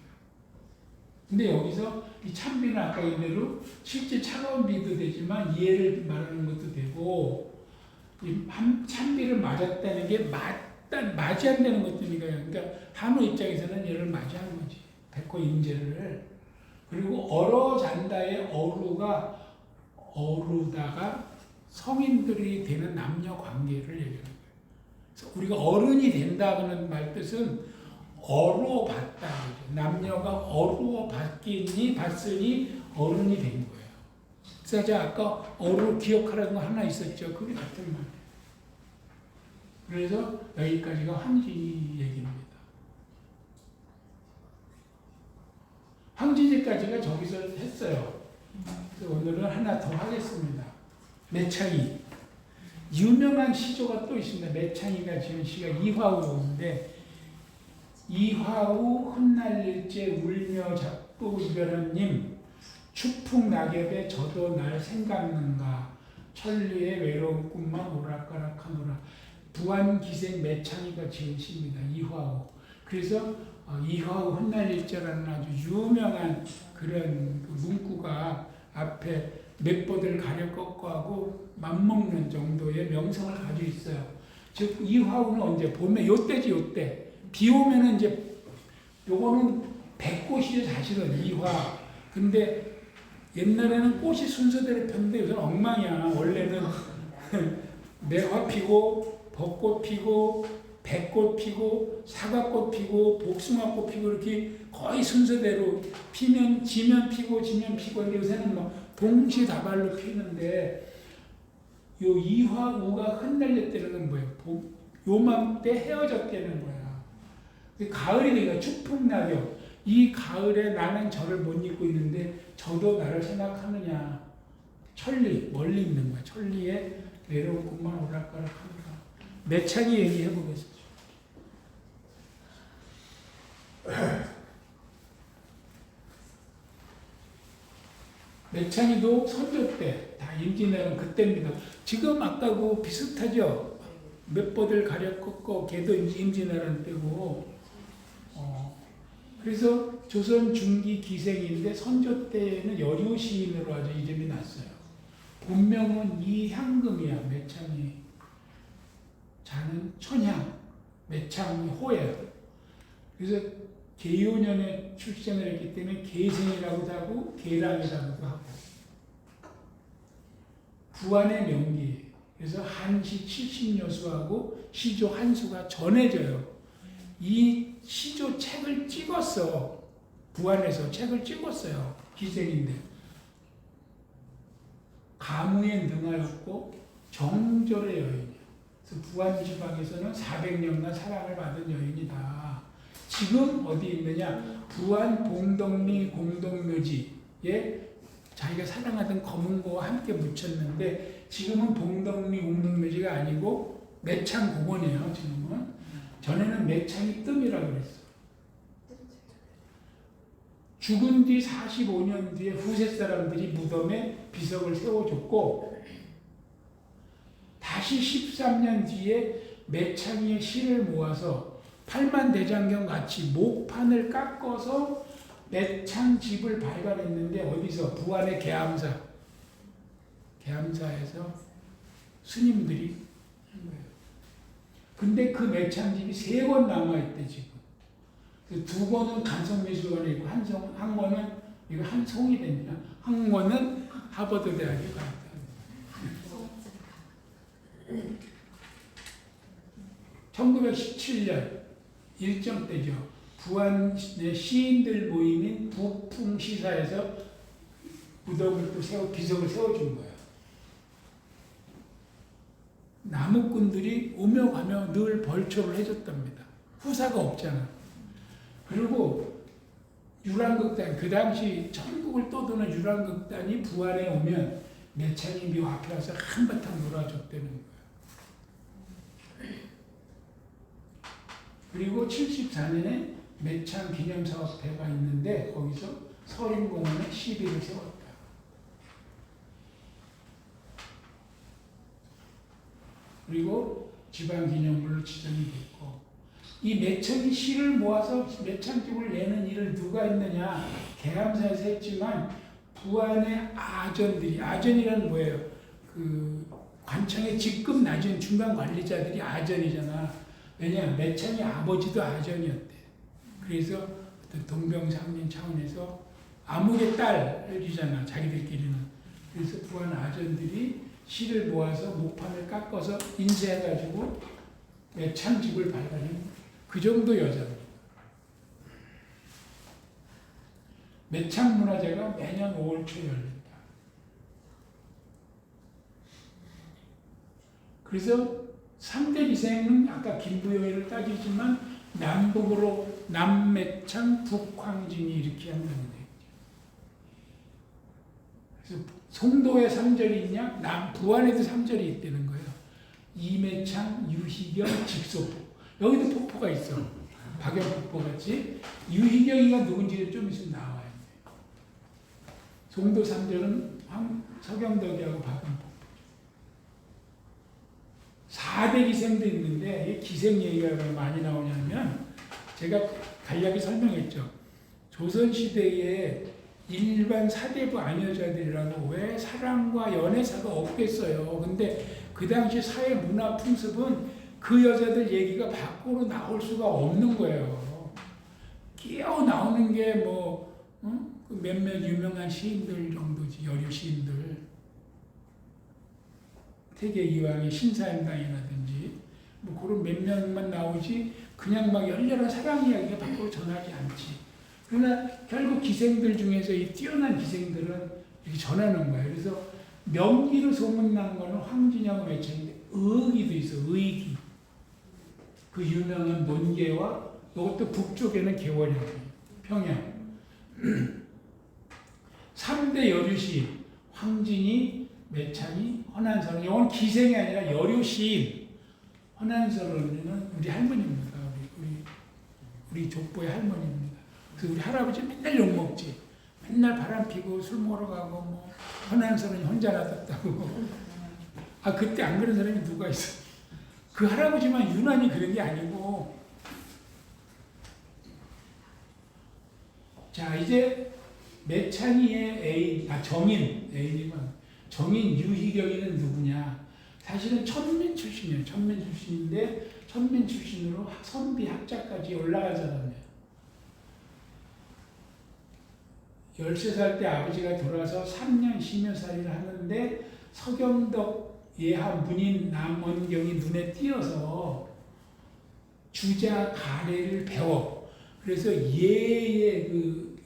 근데 여기서 이 찬비는 아까 얘기대로 실제 차가운 비도 되지만 이해를 말하는 것도 되고 이 찬비를 맞았다는 게 맞이한다는 것들이니까 그러니까 한우 입장에서는 얘를 맞이하는 거지. 백호 임재를. 그리고 얼어 잔다의 어루다가 성인들이 되는 남녀 관계를 얘기하는 거예요. 그래서 우리가 어른이 된다는 말 뜻은 어루어 봤다. 남녀가 어루어 봤으니 어른이 된 거예요. 그래서 제가 아까 어루 기억하라는 거 하나 있었죠. 그게 같은 말이에요. 그래서 여기까지가 황진이 얘기입니다. 황진이까지가 저기서 했어요. 그래서 오늘은 하나 더 하겠습니다. 매창이. 유명한 시조가 또 있습니다. 매창이가 지은 시가 이화우인데 이화우 흩날릴째 울며 잡고 이별한님 추풍 낙엽에 저도 날 생각는가 천리의 외로운 꿈만 오락가락하노라. 부안기생 매창이가 지은 시입니다. 이화우. 그래서 이화우 흩날릴째라는 아주 유명한 그런 문구가 앞에 맷보들 가려 꺾어하고 맞먹는 정도의 명성을 가지고 있어요. 즉 이화우는 언제 봄에 요때지 요때 비 오면은 이제 요거는 백꽃이죠 사실은 이화. 근데 옛날에는 꽃이 순서대로 폈는데 요새는 엉망이야. 원래는 매화 피고 벚꽃 피고 백꽃 피고 사과꽃 피고 복숭아꽃 피고 이렇게 거의 순서대로 피면 지면 피고 근데 요새는 뭐 동시다발로 피는데 요 이화우가 흩날렸다는 건 뭐예요? 요맘때 헤어졌다는 거야. 가을이 되니까 추풍낙엽. 이 가을에 나는 저를 못 잊고 있는데 저도 나를 생각하느냐. 천리, 멀리 있는 거야. 천리에 외로운 꿈만 오락가락하니까. 매창이 얘기해 보겠습니다. 매창이도 선조 때, 다 임진왜란 그때입니다. 지금 아까고 비슷하죠? 몇 보들 가려 꺾고 걔도 임진왜란 때고. 그래서 조선 중기 기생인데 선조 때는 여류 시인으로 아주 이름이 났어요. 본명은 이향금이야. 매창이. 자는 천향, 매창이 호예요. 그래서 계요년에 출생을 했기 때문에 계생이라고도 하고 계랑이라고도 하고. 부안의 명기. 그래서 한시 70여수하고 시조 한수가 전해져요. 이 시조 책을 찍었어. 부안에서 책을 찍었어요. 기생인데. 가무에 능하였고 정절의 여인이야. 그래서 부안 지방에서는 400년간 사랑을 받은 여인이다. 지금 어디 있느냐? 부안 봉덕리 공덕묘지에 자기가 사랑하던 검은고와 함께 묻혔는데 지금은 봉덕리 공덕묘지가 아니고 매창공원이에요. 지금은. 전에는 매창이 뜸이라고 그랬어. 죽은 뒤 45년 뒤에 후세 사람들이 무덤에 비석을 세워줬고 다시 13년 뒤에 매창이의 시를 모아서 팔만대장경 같이 목판을 깎아서 매창집을 발간했는데 어디서? 부안의 계암사에서 스님들이 한 거예요. 근데 그 매창집이 3권 남아있대 지금. 2권은 간성미술관에 있고 한 권은 이거 한 송이 됩니다. 한 권은 하버드 대학에 가 있다. 1917년 일정 때죠. 부안의 시인들 모임인 부풍시사에서 무덤을 또 비석을 세워준 거예요. 남욱군들이 오며 가며 늘 벌초를 해줬답니다. 후사가 없잖아. 그리고 유랑극단, 그 당시 전국을 떠도는 유랑극단이 부안에 오면 매창이 묘 앞에 와서 한바탕 놀아줬다는 거예요. 그리고 74년에 매창 기념사업회가 있는데 거기서 서림공원에 시비를 세웠다. 그리고 지방기념물로 지정이 됐고 이 매창이 시를 모아서 매창집을 내는 일을 누가 했느냐? 계암사에서 했지만 부안의 아전이란 뭐예요? 그 관청의 직급 낮은 중간 관리자들이 아전이잖아. 왜냐? 매창의 아버지도 아전이었대. 그래서 동병상련 차원에서 암흑의 딸이잖아. 자기들끼리는. 그래서 부안 아전들이 시를 모아서 목판을 깎아서 인쇄해가지고 매창집을 발간한 그 정도 여자입니다. 매창문화제가 매년 5월 초에 열린다. 그래서 3대 기생은 아까 김부여를 따지지만 남북으로 남매창, 북황진이 이렇게 한다는 얘기죠. 그래서 송도에 3절이 있냐? 부안에도 3절이 있다는 거예요. 이매창, 유희경, 직소포. 여기도 폭포가 있어. 박연폭포 같이. 유희경이가 누군지 좀 있으면 나와요. 송도 3절은 서경덕이하고 박연폭포. 4대 기생도 있는데 이 기생 얘기가 왜 많이 나오냐면 제가 간략히 설명했죠. 조선시대에 일반 사대부 아녀자들이라고 왜 사랑과 연애사가 없겠어요. 근데 그 당시 사회 문화 풍습은 그 여자들 얘기가 밖으로 나올 수가 없는 거예요. 끼어 나오는 게 뭐 몇몇 유명한 시인들 정도지. 여류 시인들. 태계 이황의 신사임당이라든지 뭐 그런 몇 명만 나오지 그냥 막 열렬한 사랑 이야기가 밖으로 전하지 않지. 그러나 결국 기생들 중에서 이 뛰어난 기생들은 이렇게 전하는 거예요. 그래서 명기로 소문난 거는 황진영의 매창인데 의기도 있어. 의기. 그 유명한 논계와 이것도 북쪽에는 개월이에요. 평양. 3대 여류시 황진이, 매창이, 허난설은 이건 기생이 아니라 여류시인. 허난설은 우리 할머니입니다. 우리 족보의 할머니입니다. 그래서 우리 할아버지 맨날 욕먹지. 맨날 바람 피고 술 먹으러 가고 뭐 허난설은 혼자 놔뒀다고. 아 그때 안 그런 사람이 누가 있어? 그 할아버지만 유난히 그런 게 아니고. 자 이제 매창이의 애인, 애인이면 정인 유희경이는 누구냐? 사실은 천민 출신이에요. 천민 출신인데 천민 출신으로 선비 학자까지 올라간 사람이에요. 13살 때 아버지가 돌아서 3년 심여살이를 하는데 서경덕 예하 문인 남원경이 눈에 띄어서 주자 가래를 배워. 그래서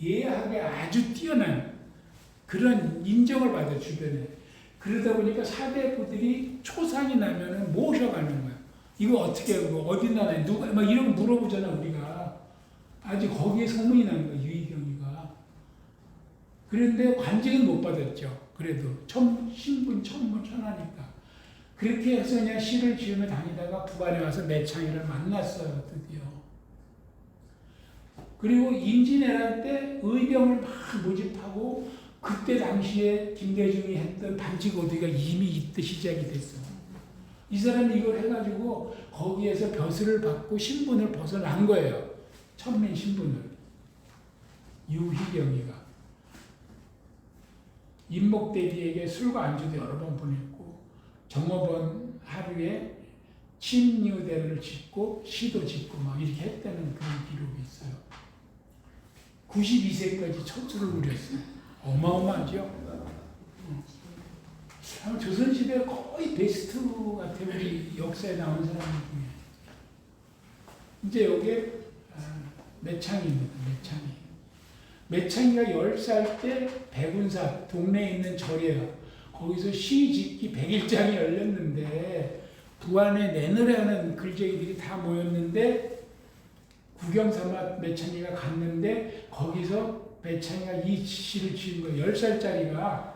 예학에 아주 뛰어난 그런 인정을 받아 주변에. 그러다 보니까 사대부들이 초상이 나면은 모셔가는 거야. 이거 어떻게 하고 어디 나라에 누가 막 이런 거 물어보잖아 우리가. 아직 거기에 소문이 나는 거야 유희경이가. 그런데 관직은 못 받았죠. 그래도 신분 천문 천하니까. 그렇게 해서 그냥 시를 지으며 다니다가 부안에 와서 매창이를 만났어요 드디어. 그리고 임진왜란 때 의병을 막 모집하고 그때 당시에 김대중이 했던 반지고디가 이미 이때 시작이 됐어. 이 사람이 이걸 해가지고 거기에서 벼슬을 받고 신분을 벗어난 거예요. 천민 신분을. 유희경이가. 임목대비에게 술과 안주도 여러 번 보냈고 정오번 하루에 침류대를 짓고 시도 짓고 막 이렇게 했다는 그런 기록이 있어요. 92세까지 천수를 누렸어요. 어마어마하죠. 조선시대 거의 베스트 같아 우리 역사에 나온 사람 중에. 이제 여기에 매창입니다. 매창이가 10살 때 백운사 동네에 있는 절이에요. 거기서 시 짓기 100일장이 열렸는데 부안에 내느라는 글쟁이들이 다 모였는데 구경 삼아 매창이가 갔는데 거기서 매창이가 이 시를 지은 거예요. 10살짜리가.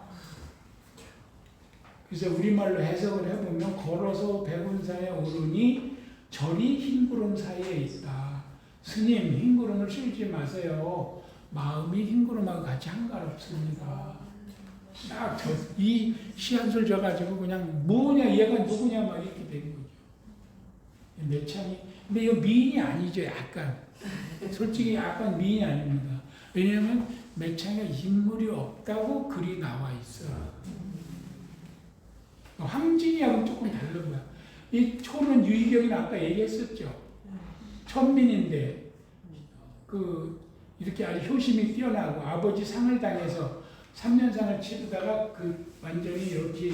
그래서 우리말로 해석을 해보면 걸어서 백운사에 오르니 절이 흰구름 사이에 있다. 스님 흰구름을 쓸지 마세요. 마음이 흰구름하고 같이 한가롭습니다. 딱 이 시 한 소리 져가지고 그냥 뭐냐 얘가 누구냐 막 이렇게 된 거죠. 매창이. 근데 이거 미인이 아니죠. 약간. 솔직히 약간 미인이 아닙니다. 왜냐하면 매창이가 인물이 없다고 글이 나와 있어요. 황진이하고는 조금 다른 거야. 이 초는 유희경이 아까 얘기했었죠. 천민인데 이렇게 아주 효심이 뛰어나고 아버지 상을 당해서 3년상을 치르다가 완전히 이렇게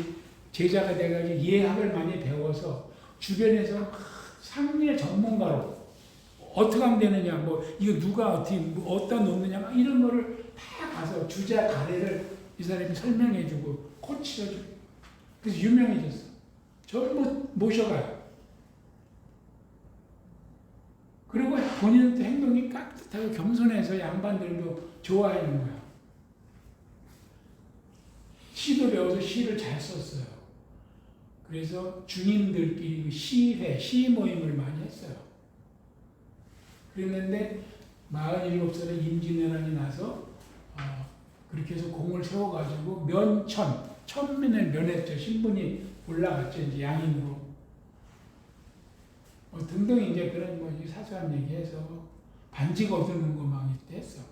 제자가 돼가지고 예학을 많이 배워서 주변에서 상례 전문가로 어떻게 하면 되느냐, 이거 누가 어떻게, 어디다 놓느냐, 막 이런 거를 다 가서 주자 가래를 이 사람이 설명해주고 코치해주고 그래서 유명해졌어. 전부 모셔가요. 그리고 본인은 또 행동이 깍듯하고 겸손해서 양반들도 좋아하는 거야. 시도 배워서 시를 잘 썼어요. 그래서 중인들끼리 시회, 시 모임을 많이 했어요. 그랬는데 47살에 임진왜란이 나서 그렇게 해서 공을 세워가지고 천민을 면했죠. 신분이 올라갔죠. 이제 양인으로. 등등 이제 그런 사소한 얘기해서 반직 얻는 거 막 이때 했어.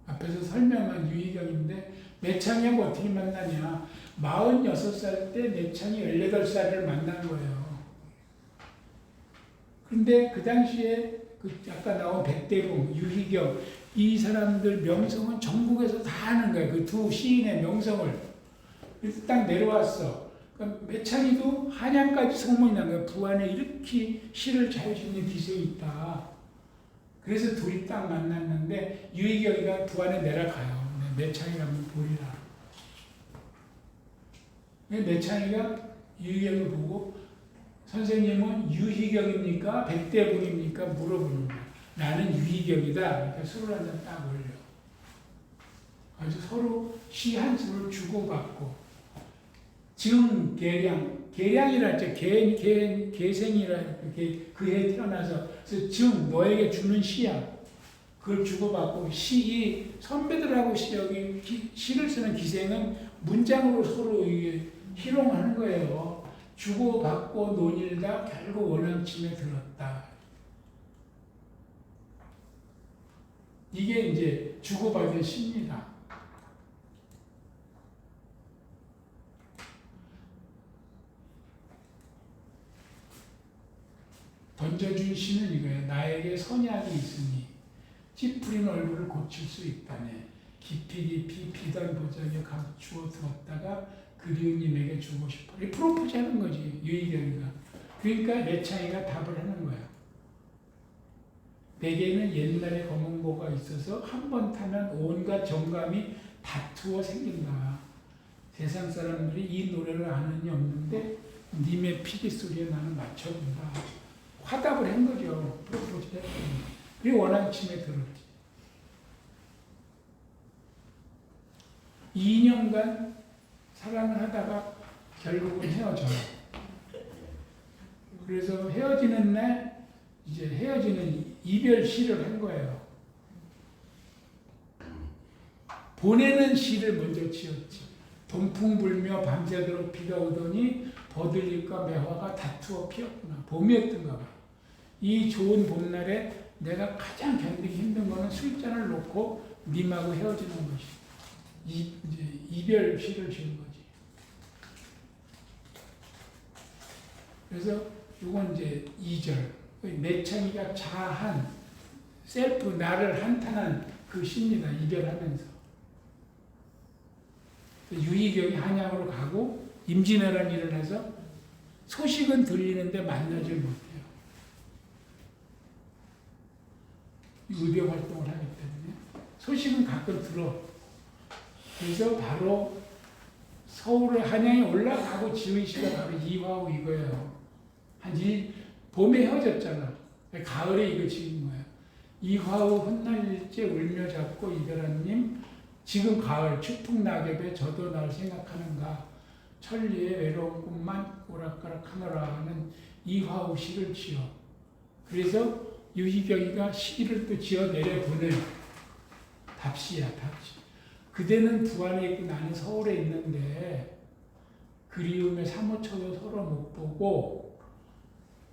앞에서 설명한 유희경인데 매창이하고 어떻게 만나냐. 46살 때 매창이 18살을 만난 거예요. 근데 그 당시에 아까 나온 백대봉, 유희경 이 사람들 명성은 전국에서 다 아는 거예요. 그 두 시인의 명성을. 그래서 딱 내려왔어. 그러니까 매창이도 한양까지 소문이 난 거예요. 부안에 이렇게 시를 잘 짓는 기생이 있다. 그래서 둘이 딱 만났는데 유희경이가 부안에 내려가요. 매창이가 한번 보리라. 매창이가 유희경을 보고 선생님은 유희경입니까? 백대봉입니까? 물어보는 거야. 나는 유희경. 유의격이다. 그러니까 술을 한 잔 딱 올려. 그래서 서로 시 한 수를 주고받고 계량이라 했죠. 계생이라 그해 태어나서 그래서 너에게 주는 시야. 그걸 주고받고 이 선배들하고 여기 시를 쓰는 기생은 문장으로 서로 희롱하는 거예요. 주고받고 논일다 결국 원함침에 들었다. 이게 이제 주고받은 시입니다. 던져준 시는 이거예요. 나에게 선약이 있으니 찌푸린 얼굴을 고칠 수 있다네. 깊이 비단 보자기에 감추어 두었다가 그리운 님에게 주고 싶어. 이 프로포즈 하는 거지, 유의경이가. 그러니까 내창이가 답을 하는 거야. 내게는 옛날에 검은고가 있어서 한 번 타면 온갖 정감이 다투어 생긴다. 세상 사람들이 이 노래를 아는이 없는데 님의 피리 소리에 나는 맞춰준다. 화답을 한 거죠. 프로포즈 했더니. 그리고 원함침에 들었지. 2년간 사랑을 하다가 결국은 헤어져요. 그래서 헤어지는 날 이제 헤어지는 이별 시를 한 거예요. 보내는 시를 먼저 지었지. 동풍 불며 밤새도록 비가 오더니 버들잎과 매화가 다투어 피었구나. 봄이었던가 봐. 이 좋은 봄날에 내가 가장 견디기 힘든 거는 술잔을 놓고 님하고 헤어지는 것이. 이제 이별 시를 지은 거지. 그래서 이건 이제 2절. 내창이가 자한, 셀프, 나를 한탄한 그 시입니다. 이별하면서. 유의경이 한양으로 가고 임진왜란 일을 해서 소식은 들리는데 만나질 못해요. 의병 활동을 하기 때문에 소식은 가끔 들어. 그래서 바로 서울을 한양에 올라가고 지은 시가 바로 이화우 이거예요. 봄에 헤어졌잖아. 가을에 이거 지은 거야. 이화우 훗날일째 울며 잡고 이별한 님 지금 가을 추풍 낙엽에 저도 날 생각하는가 천리의 외로운 꿈만 오락가락하노라 하는 이화우 시를 지어. 그래서 유희경이가 시를 또 지어 내려보내요. 답시야, 답시. 그대는 부안에 있고 나는 서울에 있는데 그리움에 사무쳐도 서로 못 보고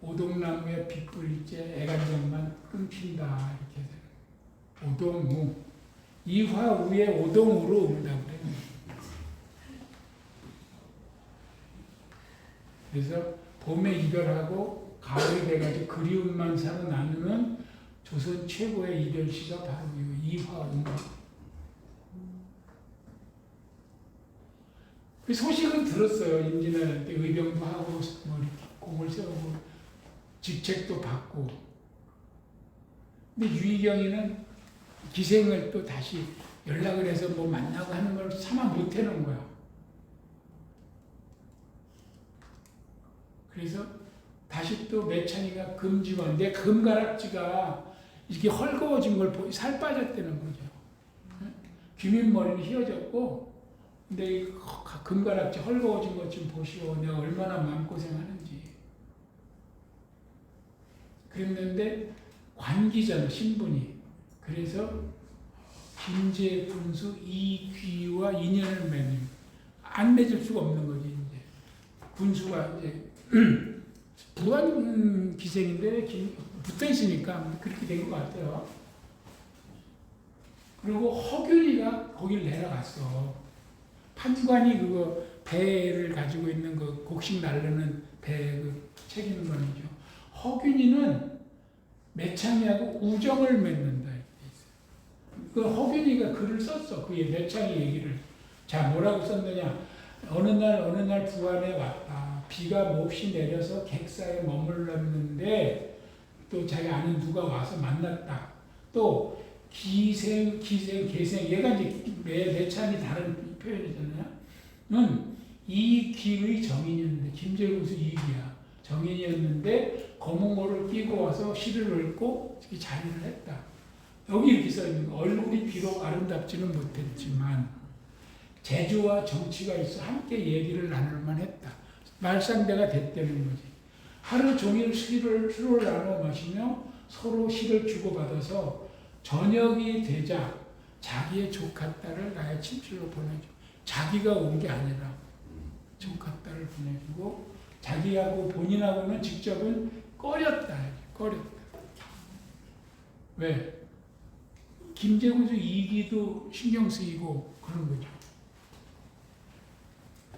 오동나무에 빛불일째 애간장만 끊긴다. 이렇게 되는 오동우. 이화우에 오동우로 온다고 그래요. 그래서 봄에 이별하고 가을이 돼가지고 그리움만 살아나누는 조선 최고의 이별시가 바로 이화우. 그 소식은 들었어요. 임진왜란 때 의병도 하고 뭐 이렇게 공을 세우고 직책도 받고. 근데 유희경이는 기생을 또 다시 연락을 해서 뭐 만나고 하는 걸 참아 못 해놓은 거야. 그래서 다시 또 매찬이가 금지원, 내 금가락지가 이렇게 헐거워진 걸 보고 살 빠졌다는 거죠. 귀밑머리는 휘어졌고, 근데 금가락지 헐거워진 것 좀 보시오. 내가 얼마나 마음고생하는지. 그랬는데 관기잖아, 신분이. 그래서 김제 군수 이귀와 인연을 맺는, 안 맺을 수가 없는 거지. 이제 군수가 이제 부안 기생인데 붙어 있으니까 그렇게 된 것 같아요. 그리고 허균이가 거길 내려갔어. 판관이 그거 배를 가지고 있는 그 곡식 날르는 배 그 책임은 거죠. 허균이는 매창이하고 우정을 맺는다. 그 허균이가 글을 썼어. 그게 매창이 얘기를. 자, 뭐라고 썼느냐. 어느 날 부안에 왔다. 비가 몹시 내려서 객사에 머물렀는데 또 자기 아는 누가 와서 만났다. 또 기생, 계생. 얘가 이제 매창이 다른 표현이잖아요. 이 귀의 정인이었는데 김제군수 이귀야. 정인이었는데 검은고를 끼고 와서 시를 읽고 자리를 했다. 여기 이렇게 써 있는 거. 얼굴이 비록 아름답지는 못했지만 재주와 정치가 있어 함께 얘기를 나눌만 했다. 말상대가 됐다는 거지. 하루 종일 술을 나눠 마시며 서로 시를 주고받아서 저녁이 되자 자기의 조카 딸을 나의 친필로 보내줘. 자기가 온 게 아니라 조카 딸을 보내주고 자기하고 본인하고는 직접은 꺼렸다. 왜? 김제국도 이기도 신경 쓰이고 그런 거죠.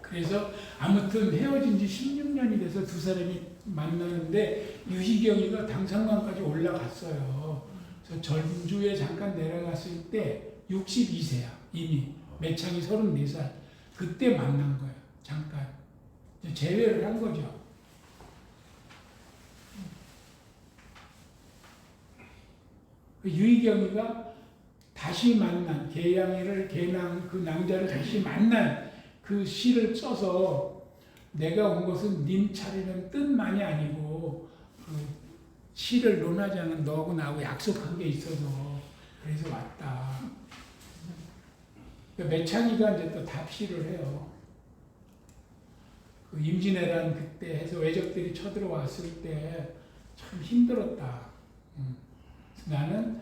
그래서 아무튼 헤어진 지 16년이 돼서 두 사람이 만나는데 유희경이가 당상관까지 올라갔어요. 그래서 전주에 잠깐 내려갔을 때 62세야 이미. 매창이 34살. 그때 만난 거예요. 잠깐. 이제 재회를 한 거죠. 유희경이가 다시 만난 계양이를 그 낭자를 다시 만난 그 시를 써서 내가 온 것은 님 차리는 뜻만이 아니고 그 시를 논하자는 너하고 나하고 약속한 게 있어서 그래서 왔다. 그러니까 매창이가 이제 또 답시를 해요. 그 임진왜란 그때 해서 외적들이 쳐들어왔을 때 참 힘들었다. 나는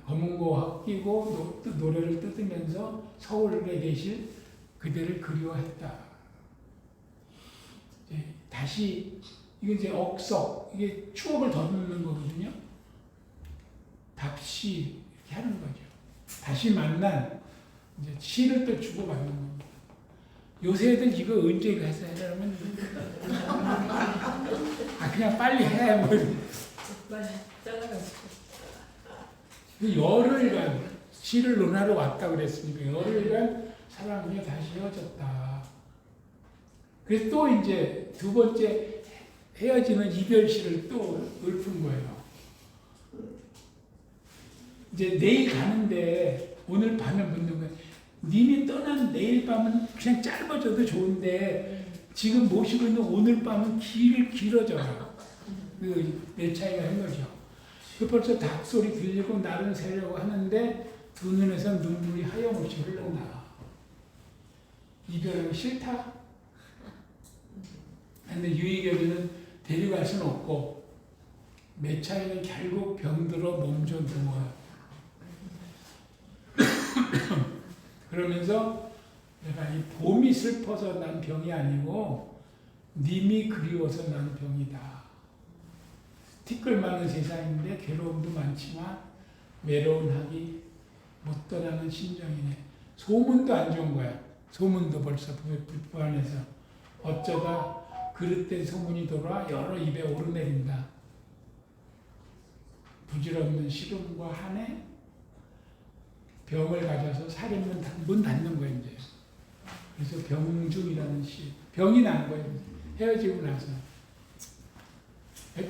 검은고 끼고 노래를 뜯으면서 서울에 계실 그대를 그리워했다. 다시 이게 이제 억석 이게 추억을 더듬는 거거든요. 답시 이렇게 하는 거죠. 다시 만난 이제 시를 또 주고받는 겁니다. 요새 애들 이거 언제 가서 하려면 그냥 빨리 해 뭐. 빨리 잘라가지고. 열흘간 시를 논하러 왔다 그랬으니까 열흘간 사랑이 다시 헤어졌다. 그래서 또 이제 두 번째 헤어지는 이별시를 또 읊은 거예요. 이제 내일 가는데 오늘 밤에 묻는 거예요. 님이 떠난 내일 밤은 그냥 짧아져도 좋은데 지금 모시고 있는 오늘 밤은 길어져요. 그 매차이가 한 거죠. 그 벌써 닭소리 들리고 날은 새려고 하는데 두 눈에서 눈물이 하염없이 흘러나. 이별하기 싫다? 근데 유희경이는 데려갈 수는 없고 매차이는 결국 병들어 몸져 누워요. 그러면서 내가 이 봄이 슬퍼서 난 병이 아니고 님이 그리워서 난 병이다. 티끌 많은 세상인데 괴로움도 많지만 외로운 학이 못 떠나는 심정이네. 소문도 안 좋은 거야. 소문도 벌써 불안해서 어쩌다 그릇된 소문이 돌아 여러 입에 오르내린다. 부질없는 시름과 한해 병을 가져서 살인문 문 닫는 거예요. 이제. 그래서 병중이라는 시. 병이 난 거예요. 헤어지고 나서.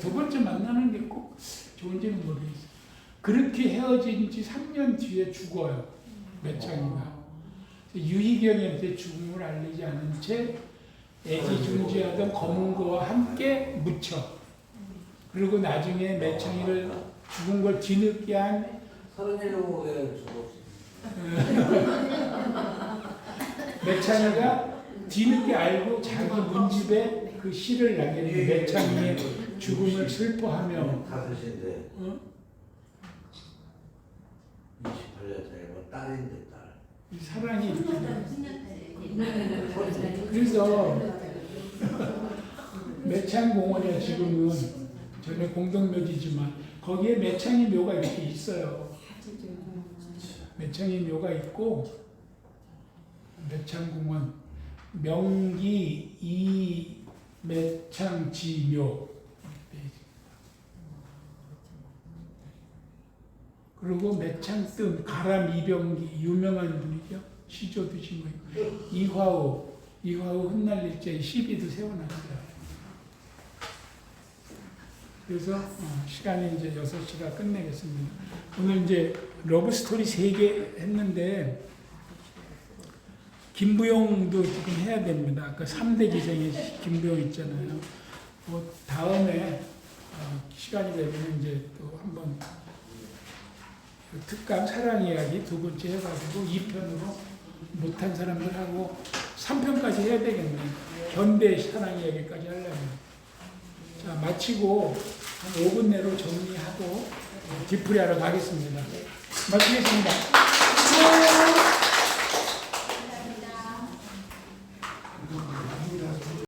두 번째 만나는 게 꼭 좋은지는 모르겠어요. 그렇게 헤어진 지 3년 뒤에 죽어요. 매창이가. 유희경한테 죽음을 알리지 않은 채 애지중지하던 검은고와 함께 묻혀. 그리고 나중에 매창이를 죽은 걸 뒤늦게 한 37호에 죽었어. 매창이가 뒤늦게 알고 자기 문집에 그 시를 남기는 매창이의 죽음을 슬퍼하며 5인데 28년 차이고 딸인데 딸. 이 사랑이 이렇게 그래서 매창공원에 지금은 전에 공동묘지지만 거기에 매창이 묘가 이렇게 있어요. 매창이 묘가 있고 매창공원 명기 이매창지묘 그리고 매창뜸 가람 이병기 유명한 분이죠. 시조 드신 거예요. 이화우 흩날릴제 시비도 세워놨어요. 그래서 시간이 이제 6시가 끝내겠습니다. 오늘 이제 러브스토리 3개 했는데 김부용도 지금 해야 됩니다. 아까 3대 기생의 김부용 있잖아요. 뭐 다음에 시간이 되면 이제 또 한번 그 특강 사랑 이야기 두 번째 해가지고 2편으로 못한 사람들하고 3편까지 해야 되겠네. 현대 사랑 이야기까지 하려면. 자, 마치고 한 5분 내로 정리하고 뒤풀이하러 가겠습니다. 마치겠습니다.